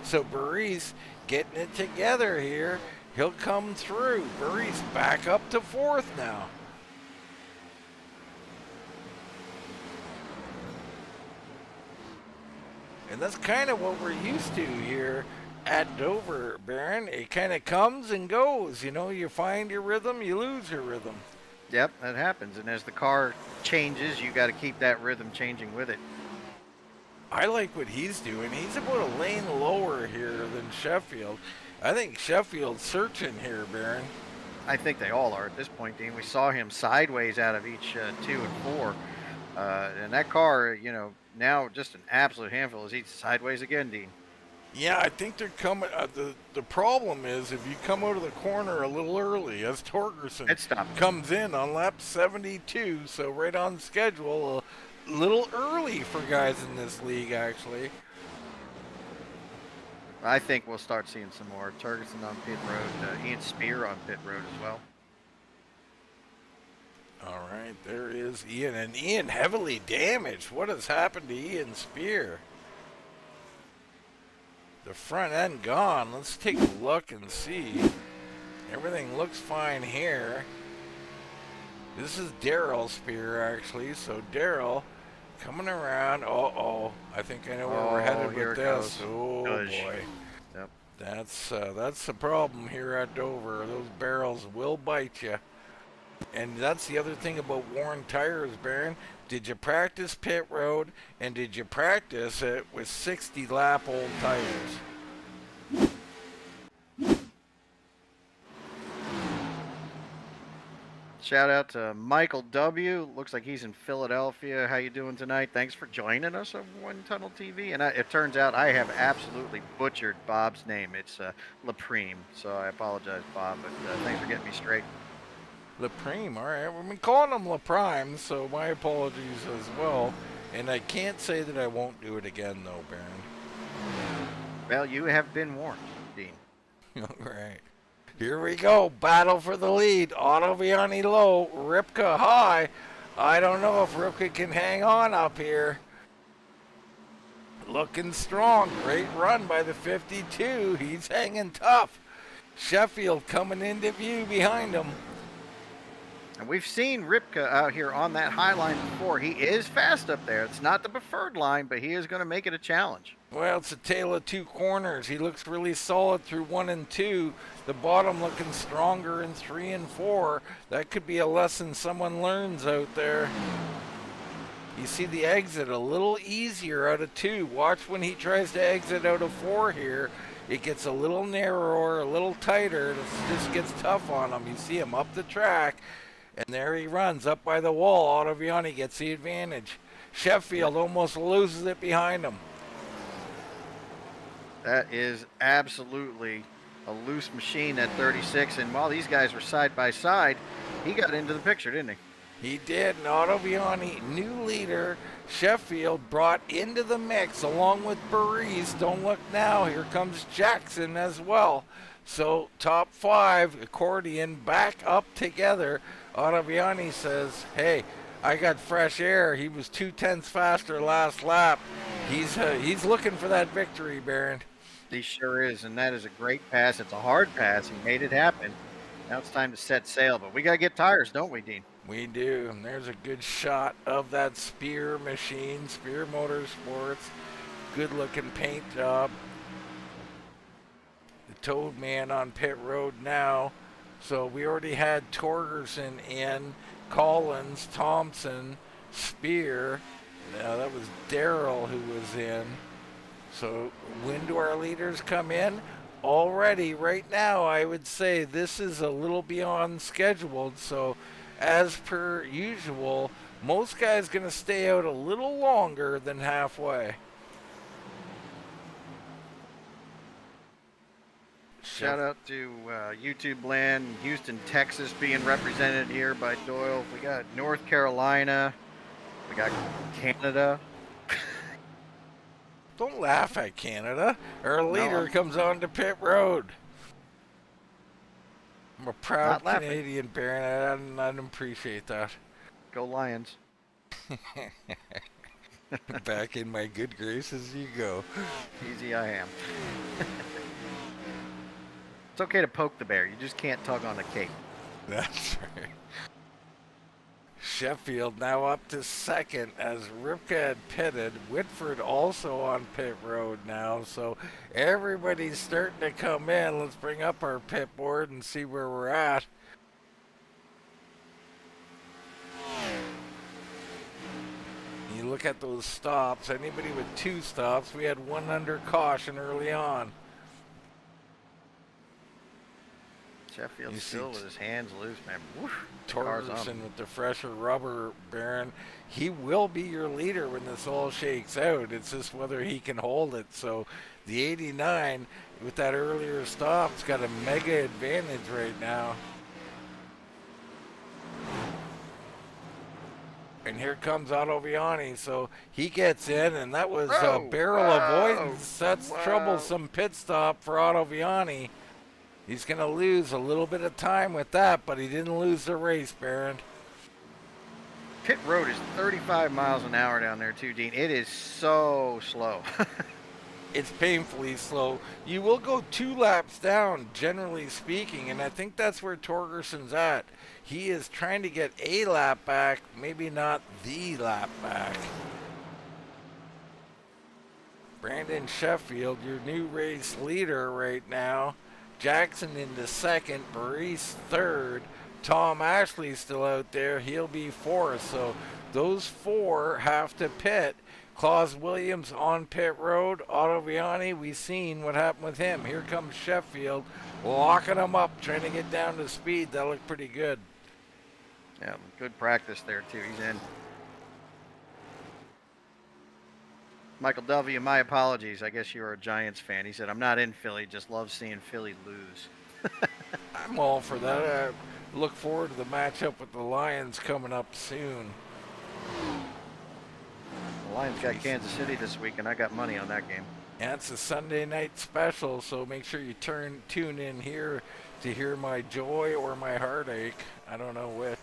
So Burries getting it together here. He'll come through. Burries back up to 4th now. And that's kind of what we're used to here at Dover, Baron. It kind of comes and goes. You find your rhythm, you lose your rhythm. Yep, that happens. And as the car changes, you got to keep that rhythm changing with it. I like what he's doing. He's about a lane lower here than Sheffield. I think Sheffield's searching here, Baron. I think they all are at this point, Dean. We saw him sideways out of each 2 and 4. And that car, now just an absolute handful. Is he sideways again, Dean? Yeah, I think they're coming. The problem is if you come out of the corner a little early, as Torgerson comes in on lap 72, so right on schedule, a little early for guys in this league, actually. I think we'll start seeing some more. Torgerson on pit road, Ian Spear on pit road as well. All right, there is Ian, and Ian heavily damaged. What has happened to Ian Spear? The front end gone. Let's take a look and see. Everything looks fine here. This is Daryl Spear, actually. So Daryl coming around. I think I know where we're headed with this. Oh boy. Yep. That's the problem here at Dover. Those barrels will bite you. And that's the other thing about worn tires, Baron. Did you practice pit road, and did you practice it with 60 lap old tires? Shout out to Michael W. Looks like he's in Philadelphia. How you doing tonight? Thanks for joining us on One Tunnel TV. And it turns out I have absolutely butchered Bob's name. It's Lapreme, so I apologize, Bob, but thanks for getting me straight. Lapreme, all right. We've been calling him LaPrime, so my apologies as well. And I can't say that I won't do it again, though, Baron. Well, you have been warned, Dean. All right. Here we go. Battle for the lead. Ottoviani low. Ripka high. I don't know if Ripka can hang on up here. Looking strong. Great run by the 52. He's hanging tough. Sheffield coming into view behind him. And we've seen Ripka out here on that high line before. He is fast up there. It's not the preferred line, but he is going to make it a challenge. Well, it's a tale of two corners. He looks really solid through 1 and 2. The bottom looking stronger in 3 and 4. That could be a lesson someone learns out there. You see the exit a little easier out of 2. Watch when he tries to exit out of 4 here. It gets a little narrower, a little tighter. It just gets tough on him. You see him up the track, and there he runs up by the wall. Ottoviani gets the advantage. Sheffield almost loses it behind him. That is absolutely a loose machine, that 36. And while these guys were side by side, he got into the picture, didn't he? He did, and Ottoviani, new leader, Sheffield brought into the mix along with Burries. Don't look now, here comes Jackson as well. So top 5, accordion back up together. Ottoviani says, hey, I got fresh air. He was 0.2 faster last lap. He's looking for that victory, Baron. He sure is, and that is a great pass. It's a hard pass. He made it happen. Now it's time to set sail, but we got to get tires, don't we, Dean? We do, and there's a good shot of that Spear machine, Spear Motorsports. Good looking paint job. The Toad Man on pit road now. So we already had Torgerson in, Collins, Thompson, Spear. Now that was Darrell who was in. So when do our leaders come in? Already, right now, I would say this is a little beyond scheduled. So as per usual, most guys going to stay out a little longer than halfway. Shout out to YouTube land, Houston, Texas being represented here by Doyle. We got North Carolina. We got Canada. Don't laugh at Canada. Our leader comes on to pit road. I'm a proud Canadian, Baron. I don't appreciate that. Go Lions. Back in my good graces you go. Easy I am. It's okay to poke the bear. You just can't tug on the cape. That's right. Sheffield now up to second as Ripka had pitted. Whitford also on pit road now. So everybody's starting to come in. Let's bring up our pit board and see where we're at. You look at those stops. Anybody with 2 stops, we had 1 under caution early on. Sheffield still with his hands loose, man. Torgerson with the fresher rubber, Baron. He will be your leader when this all shakes out. It's just whether he can hold it. So the 89 with that earlier stop's got a mega advantage right now. And here comes Ottoviani, so he gets in, and that was barrel avoidance. That's troublesome pit stop for Ottoviani. He's going to lose a little bit of time with that, but he didn't lose the race, Baron. Pit road is 35 miles an hour down there, too, Dean. It is so slow. It's painfully slow. You will go 2 laps down, generally speaking, and I think that's where Torgerson's at. He is trying to get a lap back, maybe not the lap back. Brandon Sheffield, your new race leader right now. Jackson into second, Burries third, Tom Ashley still out there, he'll be 4th. So those 4 have to pit. Claus Williams on pit road. Ottoviani, we've seen what happened with him. Here comes Sheffield, locking him up, trying to get down to speed. That looked pretty good. Yeah, good practice there too. He's in. Michael W., my apologies. I guess you're a Giants fan. He said, I'm not in Philly, just love seeing Philly lose. I'm all for that. I look forward to the matchup with the Lions coming up soon. The Lions got Kansas City this week, and I got money on that game. Yeah, it's a Sunday night special, so make sure you tune in here to hear my joy or my heartache. I don't know which.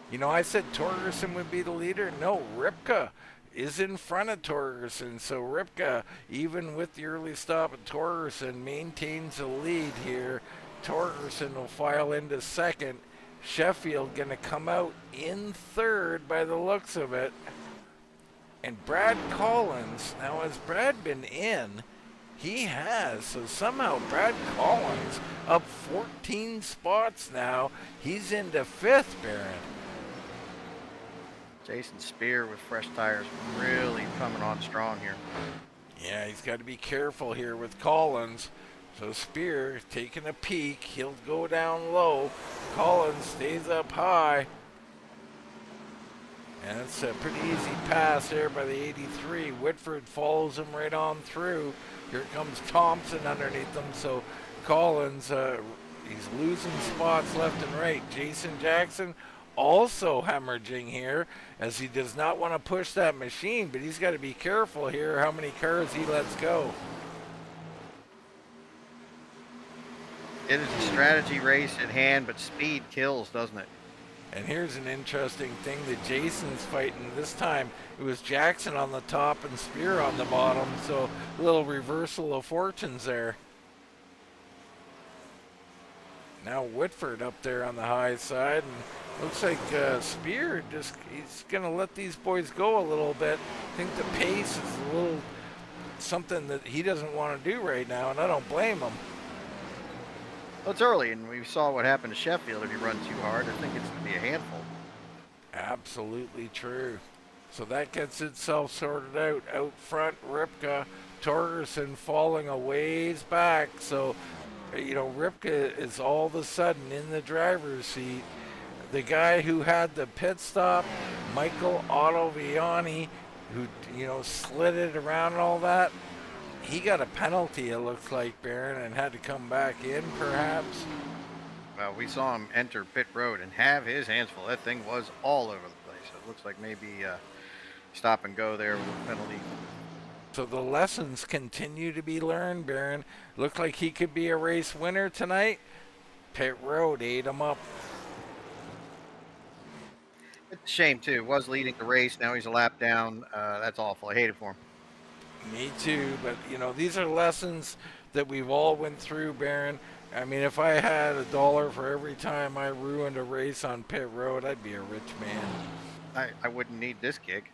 You know, I said Torgerson would be the leader. No, Ripka is in front of Torgerson. So Ripka, even with the early stop at Torgerson, maintains the lead here. Torgerson will file into second. Sheffield going to come out in third by the looks of it. And Brad Collins, now has Brad been in? He has. So somehow Brad Collins up 14 spots now. He's into fifth, Baron. Jason Spear with fresh tires really coming on strong here. Yeah, he's got to be careful here with Collins. So Spear taking a peek. He'll go down low. Collins stays up high. And it's a pretty easy pass there by the 83. Whitford follows him right on through. Here comes Thompson underneath them. So Collins, he's losing spots left and right. Jason Jackson also hemorrhaging here as he does not want to push that machine, but he's got to be careful here how many cars he lets go. It is a strategy race at hand, but speed kills, doesn't it? And here's an interesting thing that Jason's fighting. This time it was Jackson on the top and Spear on the bottom, so a little reversal of fortunes there. Now Whitford up there on the high side, and looks like Spear he's going to let these boys go a little bit. I think the pace is a little something that he doesn't want to do right now, and I don't blame him. Well, it's early, and we saw what happened to Sheffield if you run too hard. I think it's going to be a handful. Absolutely true. So that gets itself sorted out. Out front, Ripka, Torgerson falling a ways back. So, you know, Ripka is all of a sudden in the driver's seat. The guy who had the pit stop, Michael Ottoviani, who, you know, slid it around and all that, he got a penalty, it looks like, Baron, and had to come back in, perhaps. Well, we saw him enter pit road and have his hands full. That thing was all over the place. It looks like maybe stop and go there with a penalty. So the lessons continue to be learned, Baron. Looked like he could be a race winner tonight. Pit road ate him up. It's a shame, too. Was leading the race. Now he's a lap down. That's awful. I hate it for him. Me too, but you know, these are lessons that we've all went through, Baron. I mean, if I had $1 for every time I ruined a race on pit road, I'd be a rich man. I wouldn't need this gig.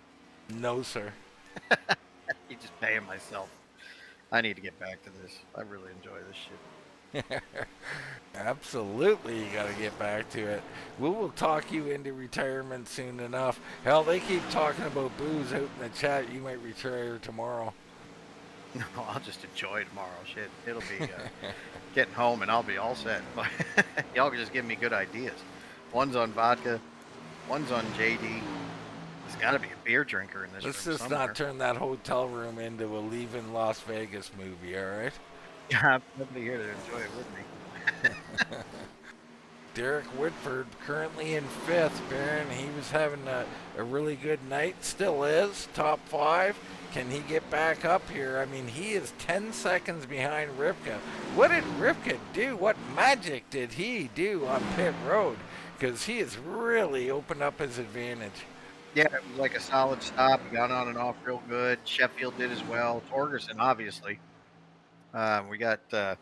No, sir. You just pay him myself. I need to get back to this. I really enjoy this shit. Absolutely, you got to get back to it. We will talk you into retirement soon enough. Hell, they keep talking about booze out in the chat. You might retire tomorrow. No, I'll just enjoy tomorrow. Shit, it'll be getting home and I'll be all set. Y'all can just give me good ideas. One's on vodka, one's on JD. There's got to be a beer drinker in this Let's room just somewhere. not turn that hotel room into a Leaving Las Vegas movie, all right? Yeah, nobody here to enjoy it with me. Derek Whitford currently in fifth, Baron. He was having a really good night, still is, top 5. Can he get back up here? I mean, he is 10 seconds behind Ripka. What did Ripka do? What magic did he do on pit road? Because he has really opened up his advantage. Yeah, it was like a solid stop. He got on and off real good. Sheffield did as well. Torgerson, obviously. We got, you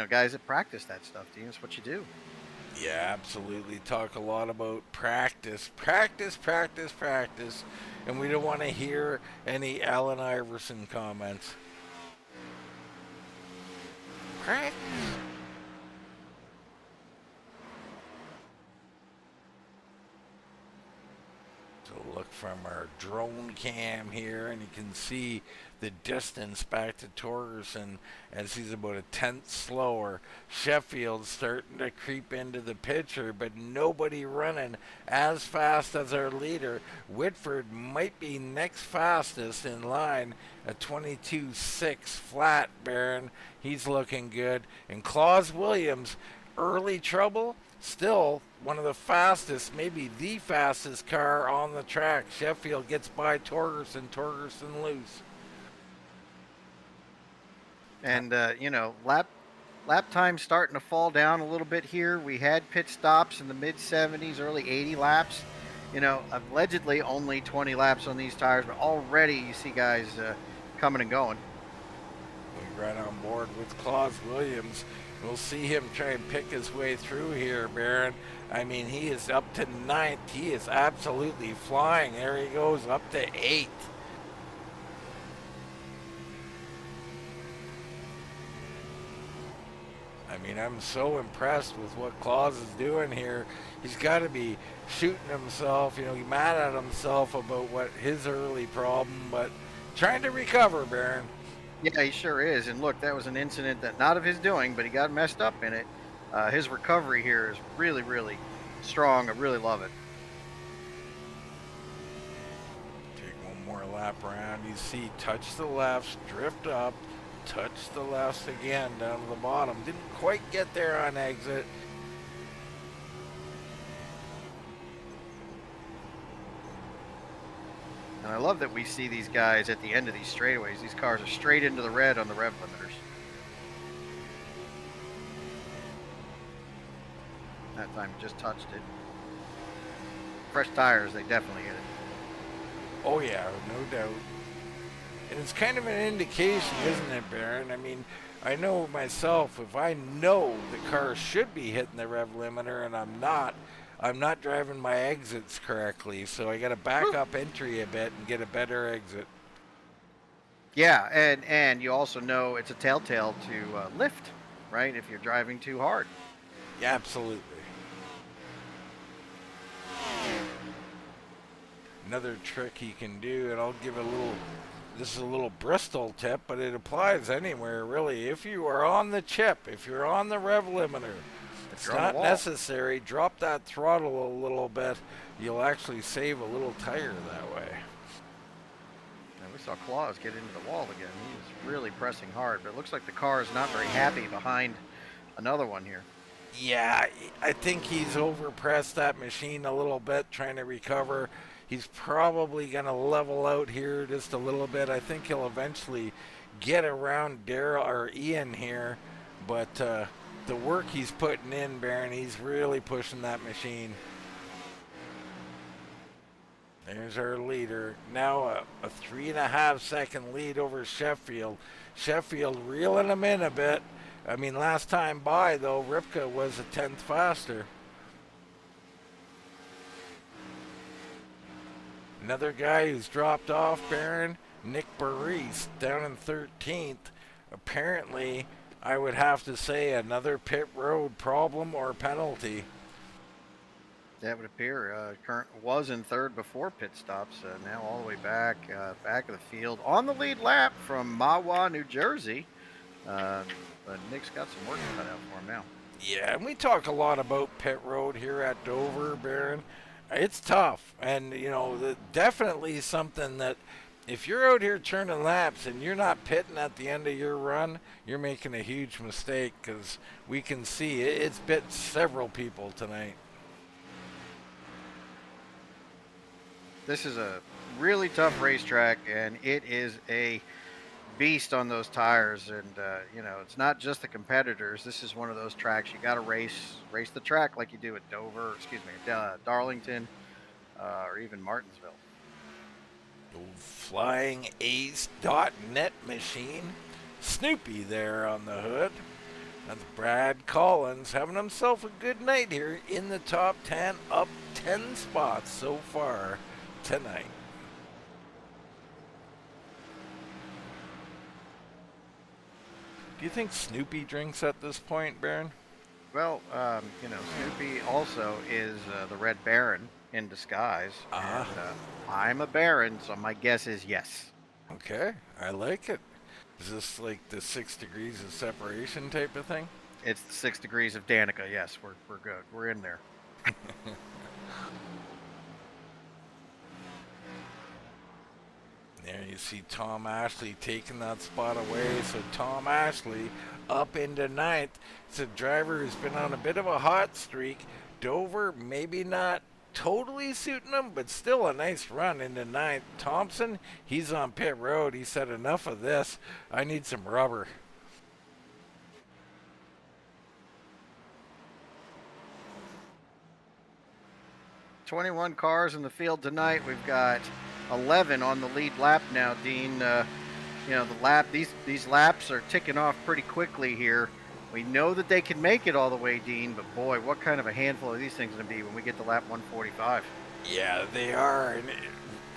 know, guys that practice that stuff, Dean. That's what you do. Yeah, absolutely. Talk a lot about practice. Practice, practice, practice. And we don't want to hear any Allen Iverson comments. Practice. So look from our drone cam here, and you can see the distance back to Torgerson as he's about a tenth slower. Sheffield starting to creep into the picture, but nobody running as fast as our leader. Whitford might be next fastest in line, a 22.6 flat, Baron. He's looking good. And Claus Williams, early trouble, still one of the fastest, maybe the fastest car on the track. Sheffield gets by Torgerson, Torgerson loose. And, you know, lap time starting to fall down a little bit here. We had pit stops in the mid-70s, early 80 laps. You know, allegedly only 20 laps on these tires, but already you see guys coming and going. We're right on board with Claus Williams. We'll see him try and pick his way through here, Baron. I mean, he is up to 9th. He is absolutely flying. There he goes, up to 8th. I mean, I'm so impressed with what Claus is doing here. He's got to be shooting himself, he's mad at himself about what his early problem, but trying to recover, Baron. Yeah, he sure is. And look, that was an incident that not of his doing, but he got messed up in it. His recovery here is really, really strong. I really love it. Take one more lap around. You see, touch the left, drift up, touch the left again down to the bottom. Didn't quite get there on exit. And I love that we see these guys at the end of these straightaways. These cars are straight into the red on the rev limiters. That time just touched it. Fresh tires, they definitely hit it. Oh yeah, no doubt. And it's kind of an indication, isn't it, Baron? I mean, I know myself, if I know the car should be hitting the rev limiter and I'm not driving my exits correctly, so I got to back up entry a bit and get a better exit. Yeah, and you also know it's a telltale to lift, right, if you're driving too hard. Yeah, absolutely. Another trick he can do, and I'll give a little, this is a little Bristol tip, but it applies anywhere, really. If you are on the chip, if you're on the rev limiter, it's not necessary. Drop that throttle a little bit. You'll actually save a little tire that way. And we saw Claus get into the wall again. He was really pressing hard, but it looks like the car is not very happy behind another one here. Yeah, I think he's overpressed that machine a little bit, trying to recover. He's probably going to level out here just a little bit. I think he'll eventually get around Daryl or Ian here, but the work he's putting in, Baron, he's really pushing that machine. There's our leader. Now a 3.5 second lead over Sheffield. Sheffield reeling him in a bit. I mean, last time by, though, Ripka was a 10th faster. Another guy who's dropped off, Baron, Nick Baris, down in 13th. Apparently, I would have to say another pit road problem or penalty. That would appear. Current was in 3rd before pit stops. Now all the way back of the field on the lead lap from Mahwah, New Jersey. But Nick's got some work cut out for him now. Yeah, and we talk a lot about pit road here at Dover, Baron. It's tough, and definitely something that if you're out here turning laps and you're not pitting at the end of your run, you're making a huge mistake, because we can see it's bit several people tonight. This is a really tough racetrack, and it is a beast on those tires. And it's not just the competitors. This is one of those tracks you got to race the track like you do at Dover, Darlington, or even Martinsville. Old Flying Ace.net machine, Snoopy there on the hood. That's Brad Collins having himself a good night here in the top 10, up 10 spots so far tonight. Do you think Snoopy drinks at this point, Baron? Well, Snoopy also is the Red Baron in disguise. And, I'm a Baron, so my guess is yes. Okay, I like it. Is this like the 6 degrees of separation type of thing? It's the 6 degrees of Danica. Yes, we're good. We're in there. There you see Tom Ashley taking that spot away. So Tom Ashley up into 9th. It's a driver who's been on a bit of a hot streak. Dover maybe not totally suiting him, but still a nice run into 9th. Thompson, he's on pit road. He said, enough of this. I need some rubber. "21 cars in the field tonight. We've got 11 on the lead lap now, Dean. The lap, these laps are ticking off pretty quickly here. We know that they can make it all the way, Dean, but boy, what kind of a handful are these things going to be when we get to lap 145? Yeah, they are. And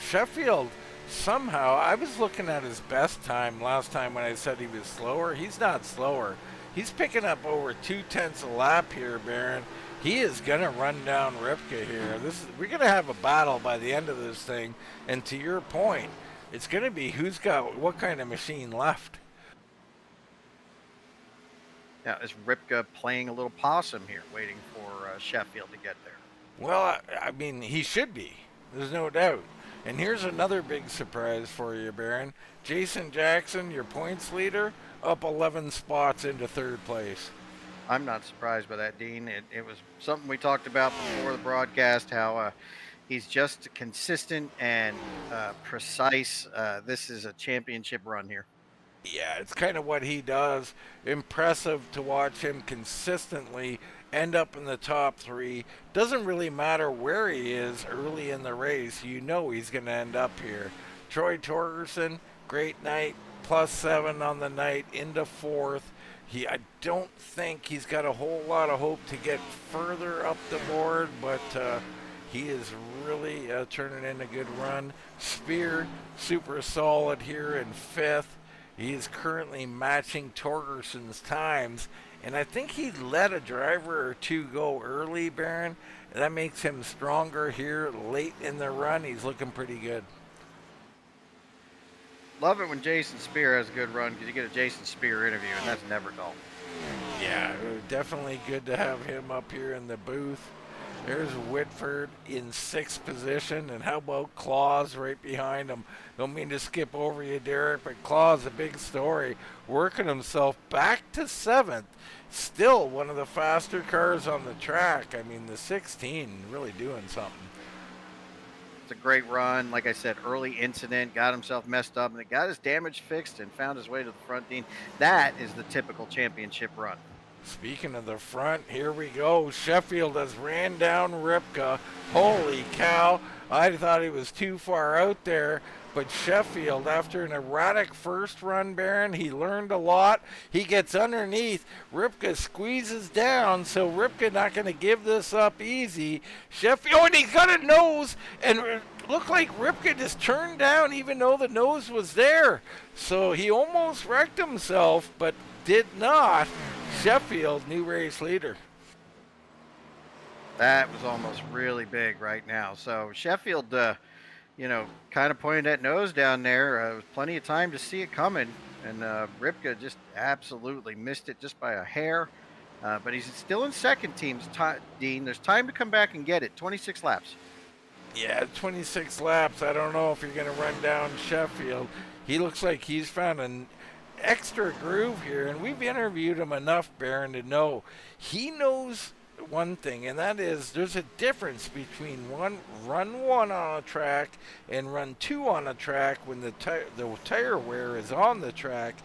Sheffield, somehow, I was looking at his best time last time when I said he was slower. He's not slower. He's picking up over 2/10 a lap here, Baron. He is going to run down Ripka here. We're going to have a battle by the end of this thing. And to your point, it's going to be who's got what kind of machine left. Now, is Ripka playing a little possum here, waiting for Sheffield to get there? Well, I mean, he should be. There's no doubt. And here's another big surprise for you, Baron. Jason Jackson, your points leader, up 11 spots into third place. I'm not surprised by that, Dean. It was something we talked about before the broadcast, how he's just consistent and precise. This is a championship run here. Yeah, it's kind of what he does. Impressive to watch him consistently end up in the top three. Doesn't really matter where he is early in the race. You know he's going to end up here. Troy Torgerson, great night, +7 on the night, into fourth. I don't think he's got a whole lot of hope to get further up the board, but he is really turning in a good run. Spear, super solid here in fifth. He is currently matching Torgerson's times, and I think he let a driver or two go early, Baron. That makes him stronger here late in the run. He's looking pretty good. Love it when Jason Spear has a good run because you get a Jason Spear interview, and that's never dull. Yeah, definitely good to have him up here in the booth. There's Whitford in sixth position, and how about Claus right behind him? Don't mean to skip over you, Derek, but Claus, a big story, working himself back to seventh. Still one of the faster cars on the track. I mean, the 16 really doing something. It's a great run. Like I said, early incident, got himself messed up, and got his damage fixed and found his way to the front, Dean. That is the typical championship run. Speaking of the front, here we go. Sheffield has ran down Ripka. Holy cow. I thought he was too far out there. But Sheffield, after an erratic first run, Baron, he learned a lot. He gets underneath. Ripka squeezes down, so Ripka not going to give this up easy. Sheffield, and he got a nose, and it looked like Ripka just turned down even though the nose was there. So he almost wrecked himself, but did not. Sheffield, new race leader. That was almost really big right now. So Sheffield, kind of pointed that nose down there. Was plenty of time to see it coming. And Ripka just absolutely missed it just by a hair. But he's still in second, Dean. There's time to come back and get it. 26 laps. Yeah, 26 laps. I don't know if you're going to run down Sheffield. He looks like he's found an extra groove here, and we've interviewed him enough, Baron, to know he knows one thing, and that is there's a difference between run one on a track and run two on a track when the tire wear is on the track.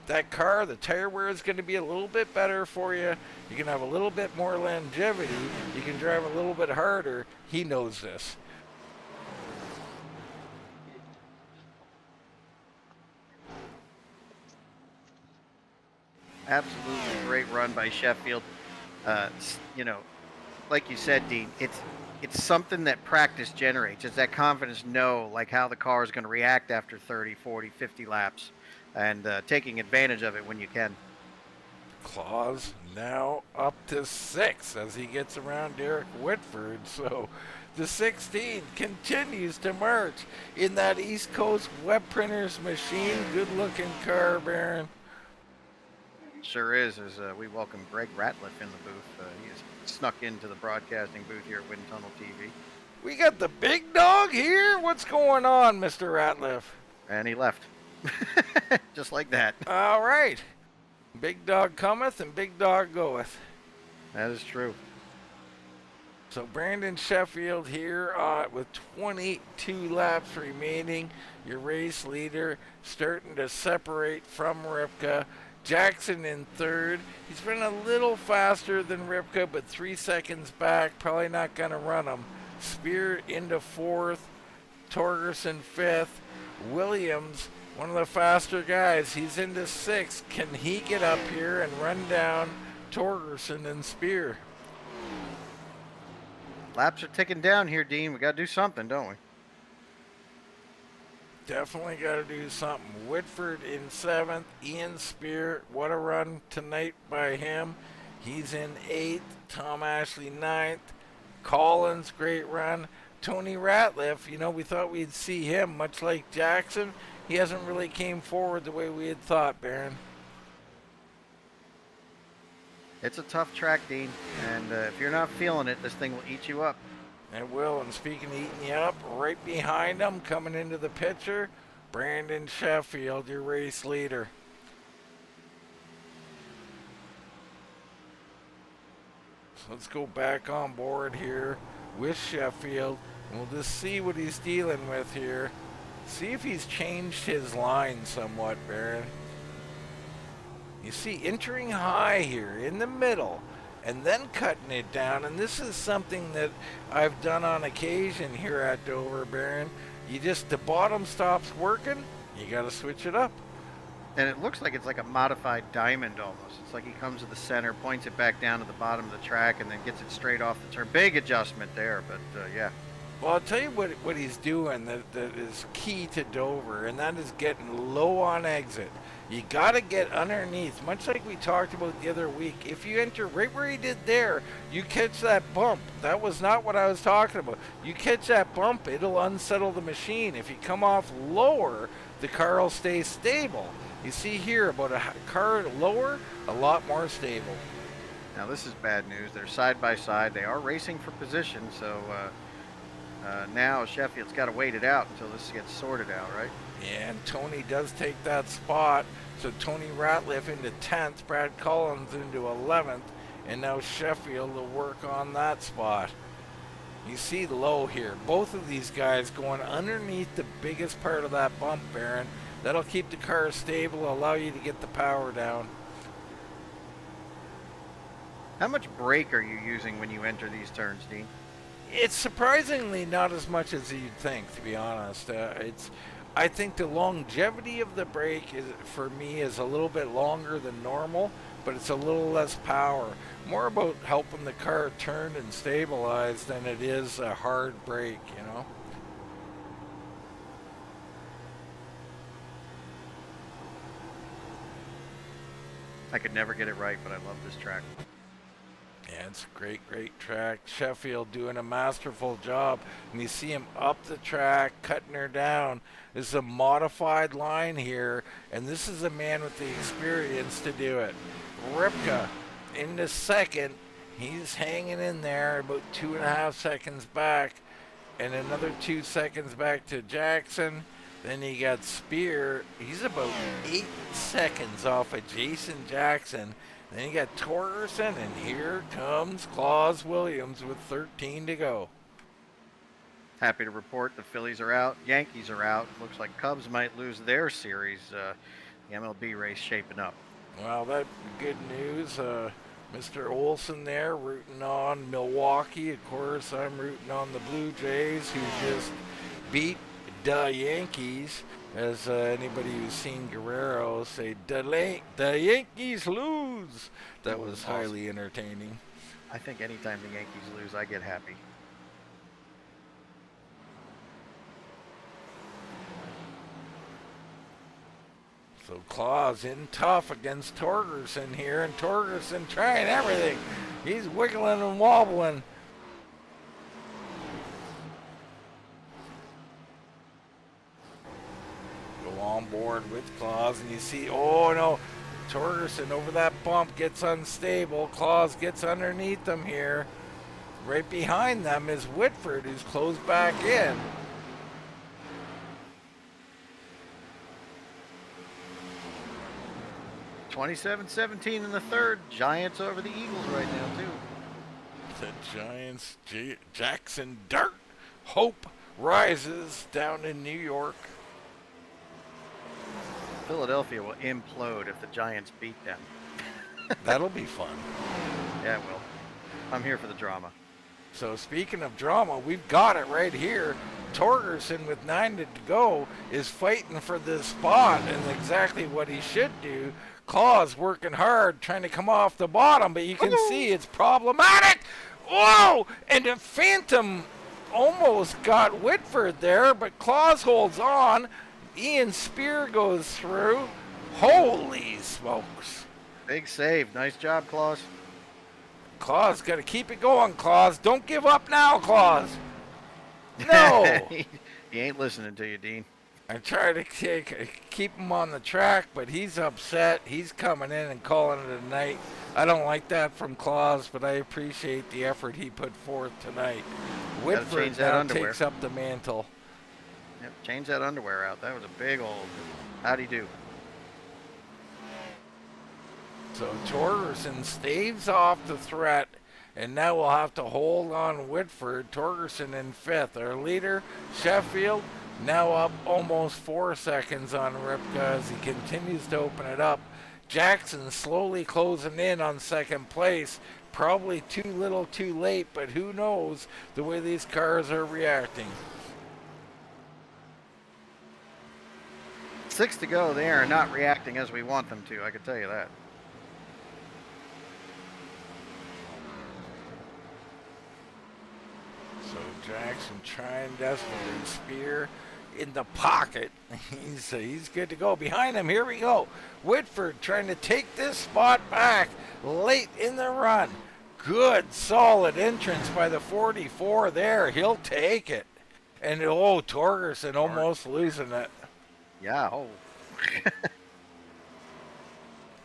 That car, the tire wear is going to be a little bit better for you. You can have a little bit more longevity. You can drive a little bit harder. He knows this. Absolutely great run by Sheffield. Like you said, Dean, it's something that practice generates. It's that confidence, like how the car is going to react after 30, 40, 50 laps, and taking advantage of it when you can. Claus now up to 6 as he gets around Derek Whitford. So the 16 continues to march in that East Coast Web Printers machine. Good looking car, Baron. Sure is, as we welcome Greg Ratliff in the booth. He has snuck into the broadcasting booth here at Wind Tunnel TV. We got the big dog here? What's going on, Mr. Ratliff? And he left. Just like that. All right. Big dog cometh and big dog goeth. That is true. So Brandon Sheffield here with 22 laps remaining. Your race leader starting to separate from Ripka. Jackson in third. He's been a little faster than Ripka, but 3 seconds back. Probably not going to run him. Spear into fourth. Torgerson fifth. Williams one of the faster guys. He's into 6th. Can he get up here and run down Torgerson and Spear? Laps are ticking down here, Dean. We got to do something, don't we? Definitely got to do something. Whitford in 7th. Ian Spear, what a run tonight by him. He's in 8th. Tom Ashley 9th. Collins, great run. Tony Ratliff, you know, we thought we'd see him, much like Jackson. He hasn't really came forward the way we had thought, Baron. It's a tough track, Dean, and if you're not feeling it, this thing will eat you up. It will, and speaking of eating you up, right behind him, coming into the picture, Brandon Sheffield, your race leader. So let's go back on board here with Sheffield. We'll just see what he's dealing with here. See if he's changed his line somewhat, Baron. You see, entering high here in the middle and then cutting it down. And this is something that I've done on occasion here at Dover, Baron. The bottom stops working, you got to switch it up. And it looks like it's like a modified diamond almost. It's like he comes to the center, points it back down to the bottom of the track, and then gets it straight off the turn. Big adjustment there, but yeah. Well, I'll tell you what he's doing that is key to Dover, and that is getting low on exit. You got to get underneath, much like we talked about the other week. If you enter right where he did there, you catch that bump. That was not what I was talking about. You catch that bump, it'll unsettle the machine. If you come off lower, the car will stay stable. You see here, about a car lower, a lot more stable. Now this is bad news. They're side by side. They are racing for position, so now Sheffield's got to wait it out until this gets sorted out, right? Yeah, and Tony does take that spot. So Tony Ratliff into 10th, Brad Collins into 11th, and now Sheffield will work on that spot. You see low here. Both of these guys going underneath the biggest part of that bump, Baron. That'll keep the car stable, allow you to get the power down. How much brake are you using when you enter these turns, Dean? It's surprisingly not as much as you'd think, to be honest. I think the longevity of the brake for me is a little bit longer than normal, but it's a little less power. More about helping the car turn and stabilize than it is a hard brake, you know. I could never get it right, but I love this track. Yeah, it's a great, great track. Sheffield doing a masterful job. And you see him up the track, cutting her down. This is a modified line here, and this is a man with the experience to do it. Ripka into 2nd. He's hanging in there, about 2.5 seconds back, and another 2 seconds back to Jackson. Then you got Spear. He's about 8 seconds off of Jason Jackson. Then you got Torgerson, and here comes Claus Williams with 13 to go. Happy to report the Phillies are out, Yankees are out. Looks like Cubs might lose their series. The MLB race shaping up. Well, that's good news. Mr. Olson there rooting on Milwaukee. Of course, I'm rooting on the Blue Jays, who just beat the Yankees. As anybody who's seen Guerrero say, the Yankees lose. That was highly entertaining. I think anytime the Yankees lose, I get happy. So Claus in tough against Torgerson here, and Torgerson trying everything. He's wiggling and wobbling. On board with Claus, and you see, oh no, Torgerson over that bump gets unstable. Claus gets underneath them here. Right behind them is Whitford, who's closed back in. $27-17 in the third. Giants over the Eagles right now too. The Giants, Jackson Dart, hope rises down in New York. Philadelphia will implode if the Giants beat them. That'll be fun. Yeah, it will. I'm here for the drama. So speaking of drama, we've got it right here. Torgerson with 9 to go is fighting for this spot and exactly what he should do. Claus working hard trying to come off the bottom, but you can see it's problematic. Whoa! And the Phantom almost got Whitford there, but Claus holds on. Ian Spear goes through. Holy smokes. Big save. Nice job, Claus. Claus, got to keep it going, Claus. Don't give up now, Claus. No. He ain't listening to you, Dean. I try to keep him on the track, but he's upset. He's coming in and calling it a night. I don't like that from Claus, but I appreciate the effort he put forth tonight. Whitford now takes up the mantle. Yep, change that underwear out. That was a big old howdy do. So Torgerson staves off the threat, and now we'll have to hold on Whitford. Torgerson in 5th. Our leader, Sheffield, now up almost 4 seconds on Ripka as he continues to open it up. Jackson slowly closing in on 2nd place. Probably too little too late, but who knows the way these cars are reacting. 6 to go. They are not reacting as we want them to, I can tell you that. So Jackson trying desperately. Spear in the pocket. He's good to go. Behind him, here we go. Whitford trying to take this spot back late in the run. Good, solid entrance by the 44 there. He'll take it. And, oh, Torgerson almost losing it. Yeah, oh.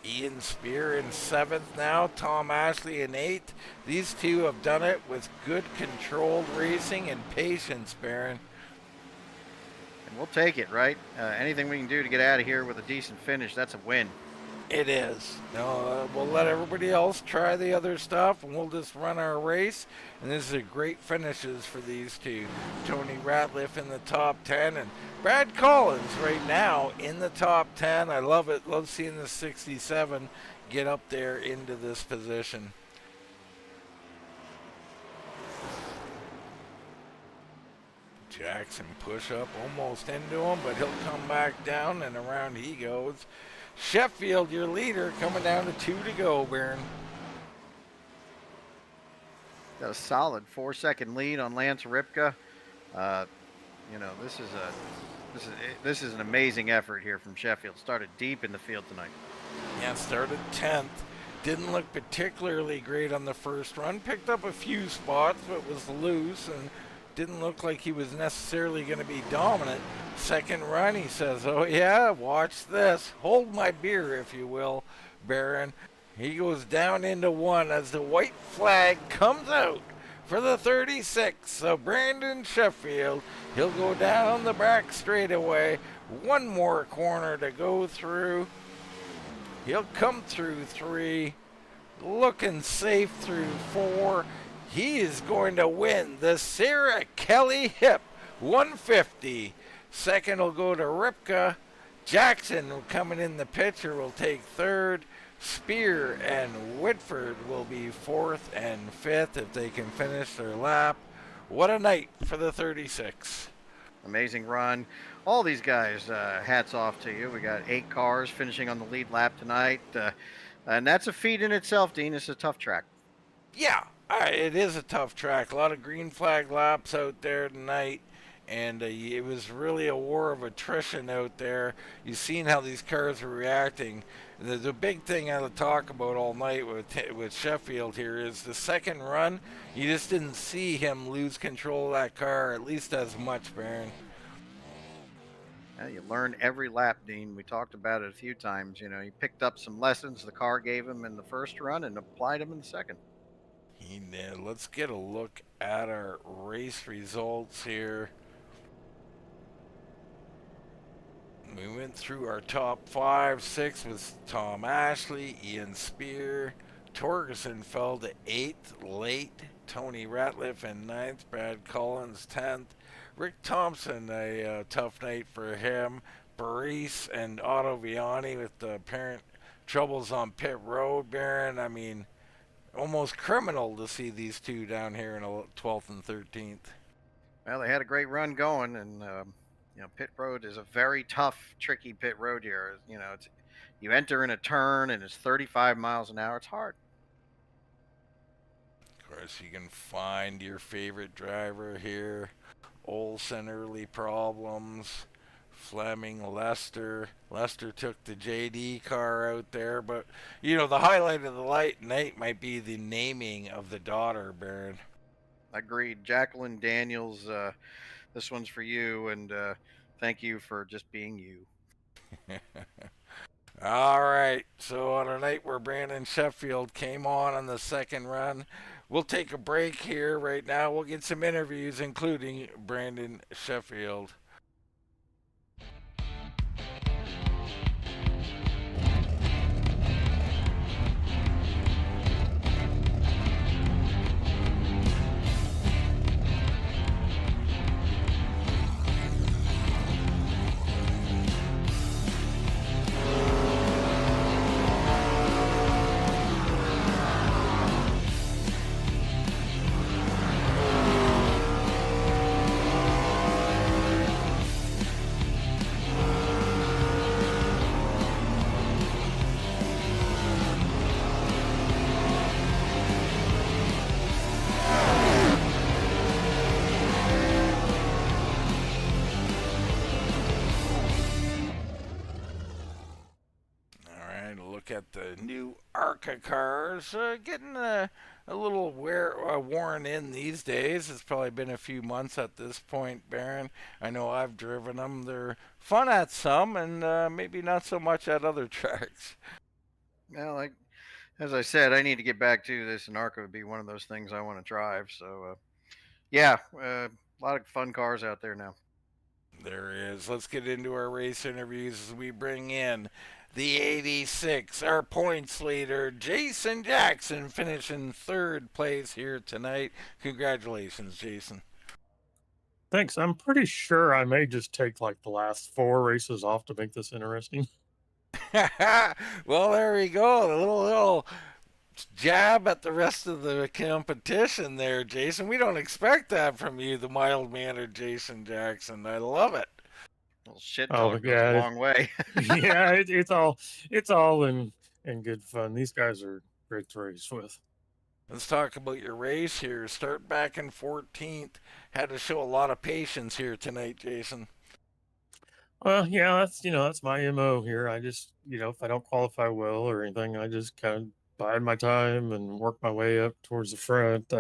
Ian Spear in 7th now. Tom Ashley in 8th. These two have done it with good controlled racing and patience, Baron. And we'll take it, right? Anything we can do to get out of here with a decent finish, that's a win. It is. No, we'll let everybody else try the other stuff, and we'll just run our race. And this is a great finishes for these two. Tony Ratliff in the top 10, and Brad Collins right now in the top 10. I love it. Love seeing the 67 get up there into this position. Jackson push up almost into him, but he'll come back down, and around he goes. Sheffield, your leader, coming down to 2 to go, Baron. Got a solid 4-second lead on Lance Ripka. You know, this is an amazing effort here from Sheffield. Started deep in the field tonight. Yeah, started 10th. Didn't look particularly great on the first run. Picked up a few spots, but was loose and didn't look like he was necessarily going to be dominant. Second run, he says, oh yeah, watch this. Hold my beer, if you will, Baron. He goes down into 1 as the white flag comes out for the 36. So Brandon Sheffield, he'll go down the back straightaway. 1 more corner to go through. He'll come through 3, looking safe through 4. He is going to win the Sarah Kelly Hipp 150. Second will go to Ripka. Jackson coming in the picture will take 3rd. Spear and Whitford will be 4th and 5th if they can finish their lap. What a night for the 36. Amazing run. All these guys, hats off to you. We got 8 cars finishing on the lead lap tonight. And that's a feat in itself, Dean. It's a tough track. Yeah, it is a tough track. A lot of green flag laps out there tonight. And it was really a war of attrition out there. You've seen how these cars are reacting. The big thing I'll talk about all night with Sheffield here is the second run. You just didn't see him lose control of that car, at least as much, Baron. Yeah, you learn every lap, Dean. We talked about it a few times. You know, he picked up some lessons the car gave him in the first run and applied them in the second. He did. Let's get a look at our race results here. We went through our top 5. 6 was Tom Ashley, Ian Spear. Torgerson fell to 8th late. Tony Ratliff in 9th. Brad Collins 10th. Rick Thompson, a tough night for him. Baris and Ottoviani with the apparent troubles on pit road, Baron. I mean, almost criminal to see these two down here in 12th and 13th. Well, they had a great run going, and pit road is a very tough, tricky pit road here. You enter in a turn and it's 35 miles an hour. It's hard. Of course, you can find your favorite driver here. Olson early problems. Fleming, Lester. Lester took the JD car out there, but the highlight of the night might be the naming of the daughter, Baron. Agreed. Jacqueline Daniels, this one's for you, and thank you for just being you. All right, so on a night where Brandon Sheffield came on the second run, we'll take a break here right now. We'll get some interviews, including Brandon Sheffield. At the new ARCA cars, getting a little worn in these days. It's probably been a few months at this point, Baron. I know I've driven them. They're fun at some and maybe not so much at other tracks. Well, as I said, I need to get back to this, and ARCA would be one of those things I want to drive. So, a lot of fun cars out there now. There is. Let's get into our race interviews as we bring in the 86, our points leader, Jason Jackson, finishing third place here tonight. Congratulations, Jason. Thanks. I'm pretty sure I may just take like the last 4 races off to make this interesting. Well, there we go. A little jab at the rest of the competition there, Jason. We don't expect that from you, the mild-mannered Jason Jackson. I love it. Well, shit talk goes a long way. Yeah, it's all in good fun. These guys are great to race with. Let's talk about your race here. Start back in 14th. Had to show a lot of patience here tonight, Jason. Well, yeah, that's my MO here. I just, if I don't qualify well or anything, I just kind of bide my time and work my way up towards the front.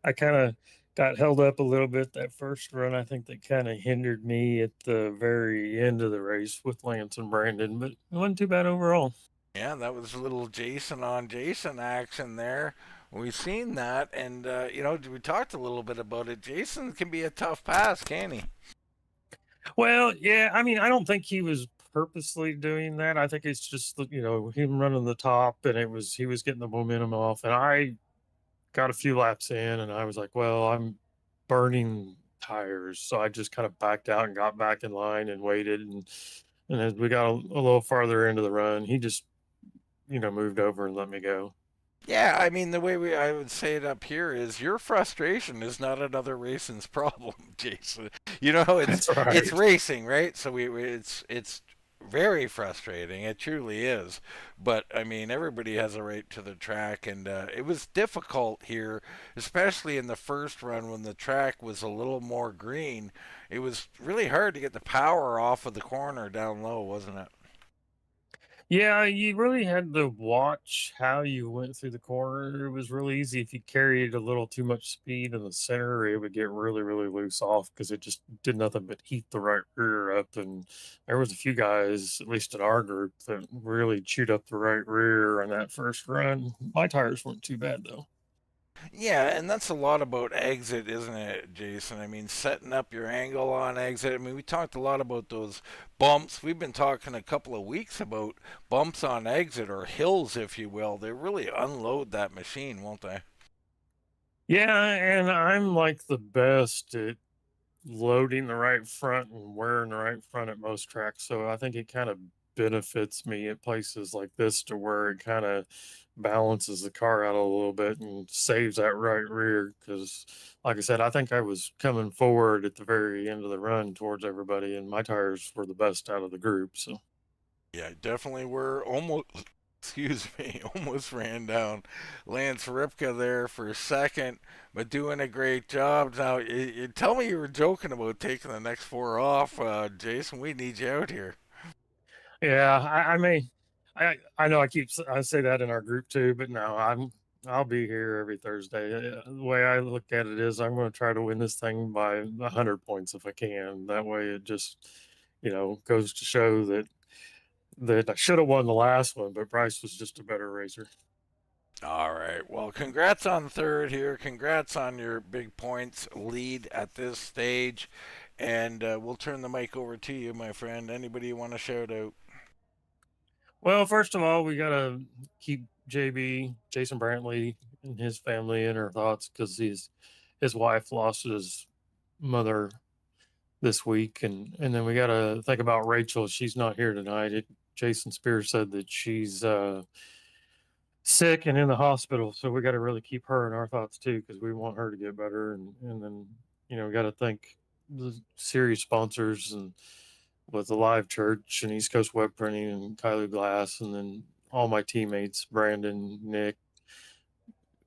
I kind of got held up a little bit that first run. I think that kind of hindered me at the very end of the race with Lance and Brandon, but it wasn't too bad overall. Yeah, that was a little Jason on Jason action there. We've seen that, and we talked a little bit about it. Jason can be a tough pass, can he? Well, yeah. I mean, I don't think he was purposely doing that. I think it's just him running the top, and he was getting the momentum off, and I got a few laps in, and I was like, well, I'm burning tires, so I just kind of backed out and got back in line and waited, and as we got a little farther into the run, he just moved over and let me go. Yeah, I mean, the way I would say it up here is your frustration is not another racing's problem, Jason. It's right. It's racing, right? So it's very frustrating. It truly is. But I mean, everybody has a right to the track, and it was difficult here, especially in the first run when the track was a little more green. It was really hard to get the power off of the corner down low, wasn't it? Yeah, you really had to watch how you went through the corner. It was really easy if you carried a little too much speed in the center, it would get really, really loose off because it just did nothing but heat the right rear up. And there was a few guys, at least in our group, that really chewed up the right rear on that first run. My tires weren't too bad though. Yeah, and that's a lot about exit, isn't it, Jason? I mean, setting up your angle on exit. I mean, we talked a lot about those bumps. We've been talking a couple of weeks about bumps on exit, or hills, if you will. They really unload that machine, won't they? Yeah, and I'm like the best at loading the right front and wearing the right front at most tracks. So I think it kind of benefits me at places like this to where it kind of balances the car out a little bit and saves that right rear. Because, like I said, I think I was coming forward at the very end of the run towards everybody, and my tires were the best out of the group. So. Yeah, definitely were almost, excuse me, almost ran down Lance Ripka there for a second, but doing a great job. Now, you tell me you were joking about taking the next four off, Jason. We need you out here. Yeah, I mean, I know I say that in our group too, but no, I'll be here every Thursday. The way I look at it is, I'm going to try to win this thing by 100 points if I can. That way, it just goes to show that I should have won the last one, but Bryce was just a better racer. All right. Well, congrats on third here. Congrats on your big points lead at this stage. And we'll turn the mic over to you, my friend. Anybody you want to shout out? Well, first of all, we got to keep Jason Brantley, and his family in our thoughts because his wife lost his mother this week, and then we got to think about Rachel. She's not here tonight. Jason Spears said that she's sick and in the hospital, so we got to really keep her in our thoughts too because we want her to get better. And then we got to thank the series sponsors and with the Live Church and East Coast Web Printing and Kylie Glass, and then all my teammates, Brandon, Nick,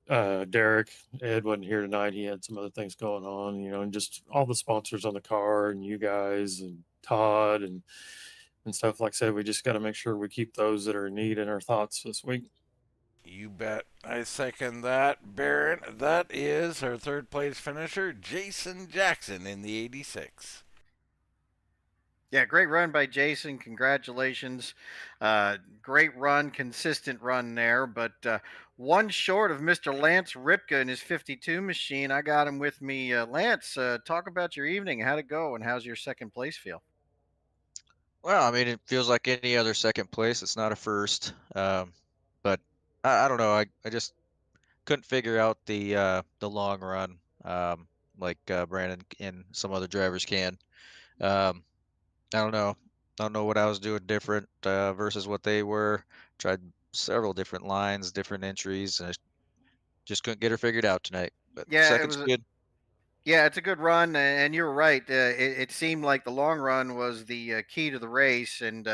Derek. Ed wasn't here tonight. He had some other things going on, and just all the sponsors on the car and you guys and Todd and stuff. Like I said, we just got to make sure we keep those that are in need in our thoughts this week. You bet. I second that, Baron. That is our third place finisher, Jason Jackson in the 86. Yeah, great run by Jason. Congratulations. Great run, consistent run there, but one short of Mr. Lance Ripka in his 52 machine. I got him with me. Lance, talk about your evening. How'd it go, and how's your second place feel? Well, I mean, it feels like any other second place. It's not a first. But I don't know. I just couldn't figure out the long run, like Brandon and some other drivers can. Um, I don't know. I don't know what I was doing different versus what they were. Tried several different lines, different entries, and I just couldn't get her figured out tonight. But Yeah, it second's was. good. Yeah, it's a good run, and you're right. It seemed like the long run was the key to the race, and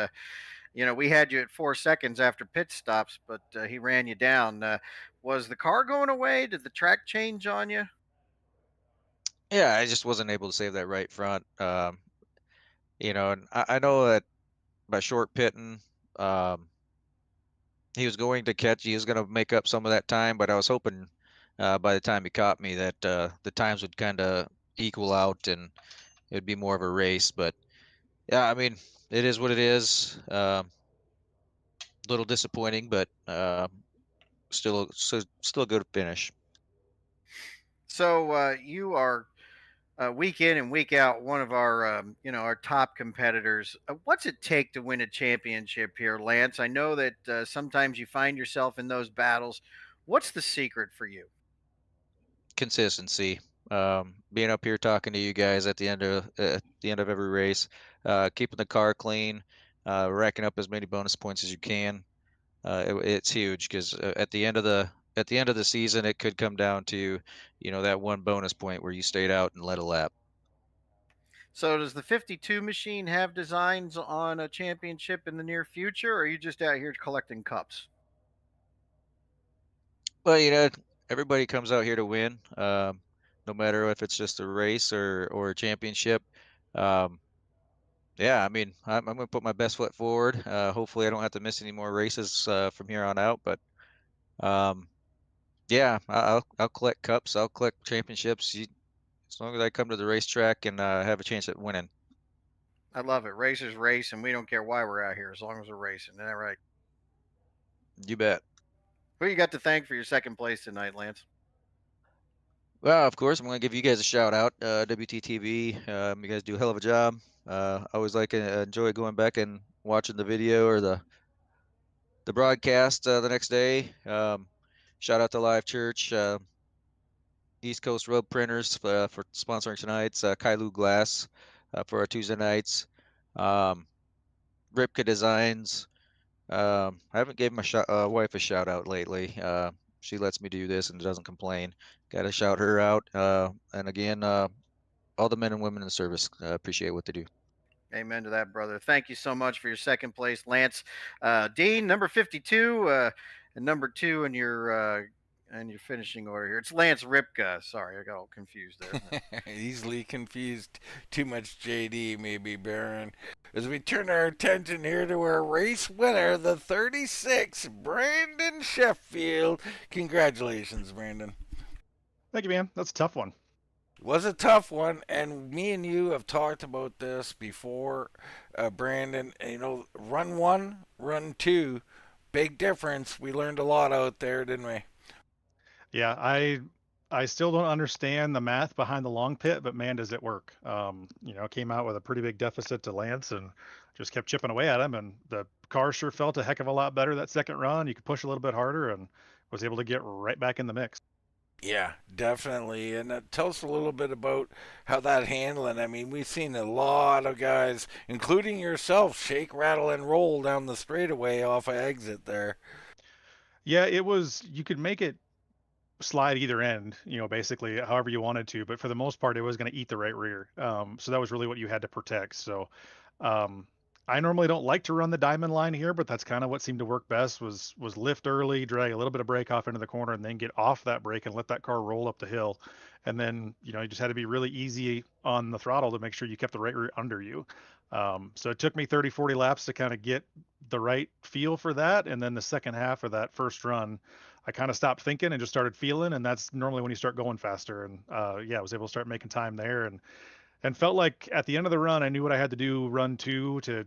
we had you at 4 seconds after pit stops, but he ran you down. Was the car going away? Did the track change on you? Yeah, I just wasn't able to save that right front. And I know that by short pitting, um, he was going to make up some of that time, but I was hoping by the time he caught me that the times would kind of equal out and it would be more of a race. But yeah, I mean, it is what it is. A little disappointing, but still a good finish. So you are week in and week out one of our our top competitors. What's it take to win a championship here, Lance? I know that sometimes you find yourself in those battles. What's the secret for you? Consistency. Being up here talking to you guys at the end of every race, keeping the car clean, racking up as many bonus points as you can. It's huge because at the end of the season, it could come down to that one bonus point where you stayed out and led a lap. So does the 52 machine have designs on a championship in the near future, or are you just out here collecting cups? Well, everybody comes out here to win, no matter if it's just a race or a championship. Um, yeah, I mean, I'm going to put my best foot forward. Hopefully, I don't have to miss any more races from here on out. But um, yeah, I'll collect cups. I'll collect championships. As long as I come to the racetrack and have a chance at winning. I love it. Racers race, and we don't care why we're out here as long as we're racing. Isn't that right? You bet. Who you got to thank for your second place tonight, Lance? Well, of course, I'm going to give you guys a shout out, WTTV. You guys do a hell of a job. I always enjoy going back and watching the video or the broadcast the next day. Shout out to Live Church, East Coast Road Printers for sponsoring tonight's Kailu Glass for our Tuesday nights. Um, Ripka Designs. I haven't gave my wife a shout out lately. She lets me do this and doesn't complain. Got to shout her out. And again, all the men and women in the service appreciate what they do. Amen to that, brother. Thank you so much for your second place, Lance. Dean, number 52, and number 2 in your finishing order here. It's Lance Ripka. Sorry, I got all confused there. Easily confused. Too much JD, maybe, Baron. As we turn our attention here to our race winner, the 36, Brandon Sheffield. Congratulations, Brandon. Thank you, man. That's a tough one. It was a tough one, and me and you have talked about this before, Brandon. You know, run 1, run 2, big difference. We learned a lot out there, didn't we? Yeah, I still don't understand the math behind the long pit, but man, does it work. Came out with a pretty big deficit to Lance and just kept chipping away at him. And the car sure felt a heck of a lot better that second run. You could push a little bit harder and was able to get right back in the mix. Yeah, definitely. And tell us a little bit about how that handling. I mean, we've seen a lot of guys, including yourself, shake, rattle, and roll down the straightaway off of exit there. Yeah, you could make it slide either end, basically however you wanted to, but for the most part, it was going to eat the right rear. So that was really what you had to protect. So, I normally don't like to run the diamond line here, but that's kind of what seemed to work best was lift early, drag a little bit of brake off into the corner, and then get off that brake and let that car roll up the hill. And then, you just had to be really easy on the throttle to make sure you kept the right rear under you. So it took me 30, 40 laps to kind of get the right feel for that. And then the second half of that first run, I kind of stopped thinking and just started feeling. And that's normally when you start going faster. And I was able to start making time there and felt like at the end of the run, I knew what I had to do run 2 to,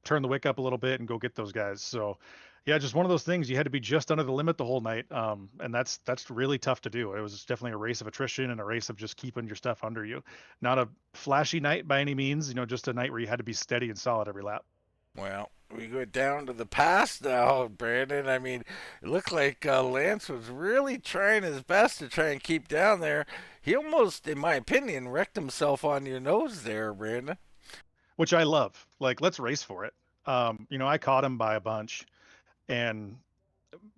turn the wick up a little bit and go get those guys. So yeah, just one of those things. You had to be just under the limit the whole night. And that's really tough to do. It was definitely a race of attrition and a race of just keeping your stuff under you. Not a flashy night by any means, just a night where you had to be steady and solid every lap. Well, we go down to the past now, Brandon. I mean, it looked like Lance was really trying his best to try and keep down there. He almost, in my opinion, wrecked himself on your nose there, Brandon. Which I love. Like, let's race for it. I caught him by a bunch. And,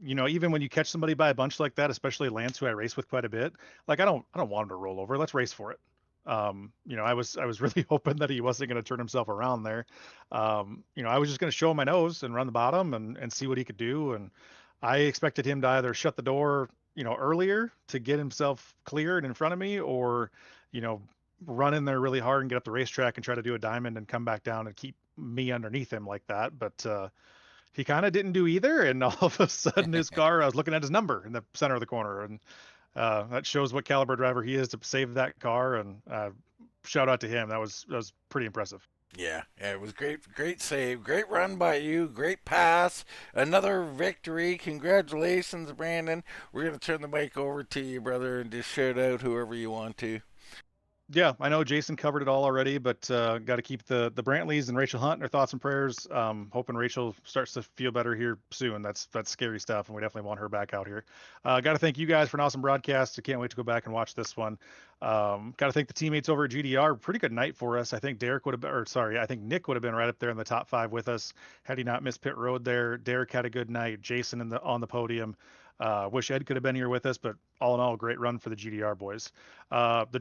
even when you catch somebody by a bunch like that, especially Lance, who I race with quite a bit, like I don't want him to roll over. Let's race for it. I was really hoping that he wasn't going to turn himself around there. I was just going to show him my nose and run the bottom and see what he could do. And I expected him to either shut the door, earlier to get himself cleared in front of me, or, run in there really hard and get up the racetrack and try to do a diamond and come back down and keep me underneath him like that. But he kind of didn't do either. And all of a sudden his car, I was looking at his number in the center of the corner, and that shows what caliber driver he is to save that car. And shout out to him. That was pretty impressive. Yeah, it was great save, great run by you, great pass, another victory. Congratulations, Brandon. We're gonna turn the mic over to you, brother, and just shout out whoever you want to. Yeah, I know Jason covered it all already, but got to keep the Brantleys and Rachel Hunt in their thoughts and prayers. Hoping Rachel starts to feel better here soon. That's scary stuff, and we definitely want her back out here. Got to thank you guys for an awesome broadcast. I can't wait to go back and watch this one. Got to thank the teammates over at GDR. Pretty good night for us. I think Nick would have been right up there in the top 5 with us had he not missed pit road there. Derek had a good night. Jason on the podium. Wish Ed could have been here with us, but all in all, great run for the GDR boys. The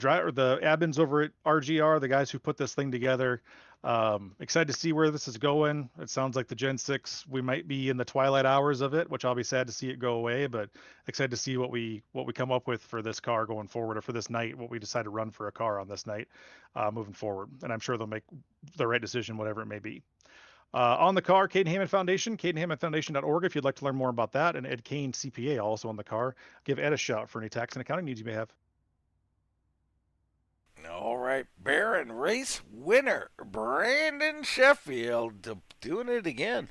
admins over at RGR, the guys who put this thing together, excited to see where this is going. It sounds like the Gen 6, we might be in the twilight hours of it, which I'll be sad to see it go away, but excited to see what we come up with for this car going forward, or for this night, what we decide to run for a car on this night moving forward. And I'm sure they'll make the right decision, whatever it may be. On the car, Caden Hammond Foundation, cadenhammondfoundation.org if you'd like to learn more about that. And Ed Kane, CPA, also on the car. Give Ed a shout for any tax and accounting needs you may have. All right, Baron race winner, Brandon Sheffield, doing it again.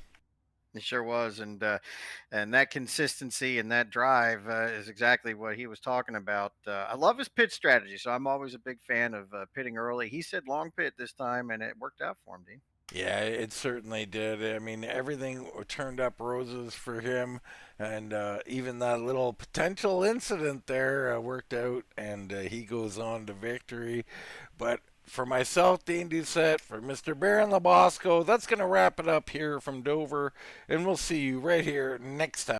It sure was, and that consistency and that drive is exactly what he was talking about. I love his pit strategy, so I'm always a big fan of pitting early. He said long pit this time, and it worked out for him, Dean. Yeah, it certainly did. I mean, everything turned up roses for him, and even that little potential incident there worked out, and he goes on to victory. But For myself, Dean Doucette, for Mr. Baron Labosco, that's going to wrap it up here from Dover, and we'll see you right here next time.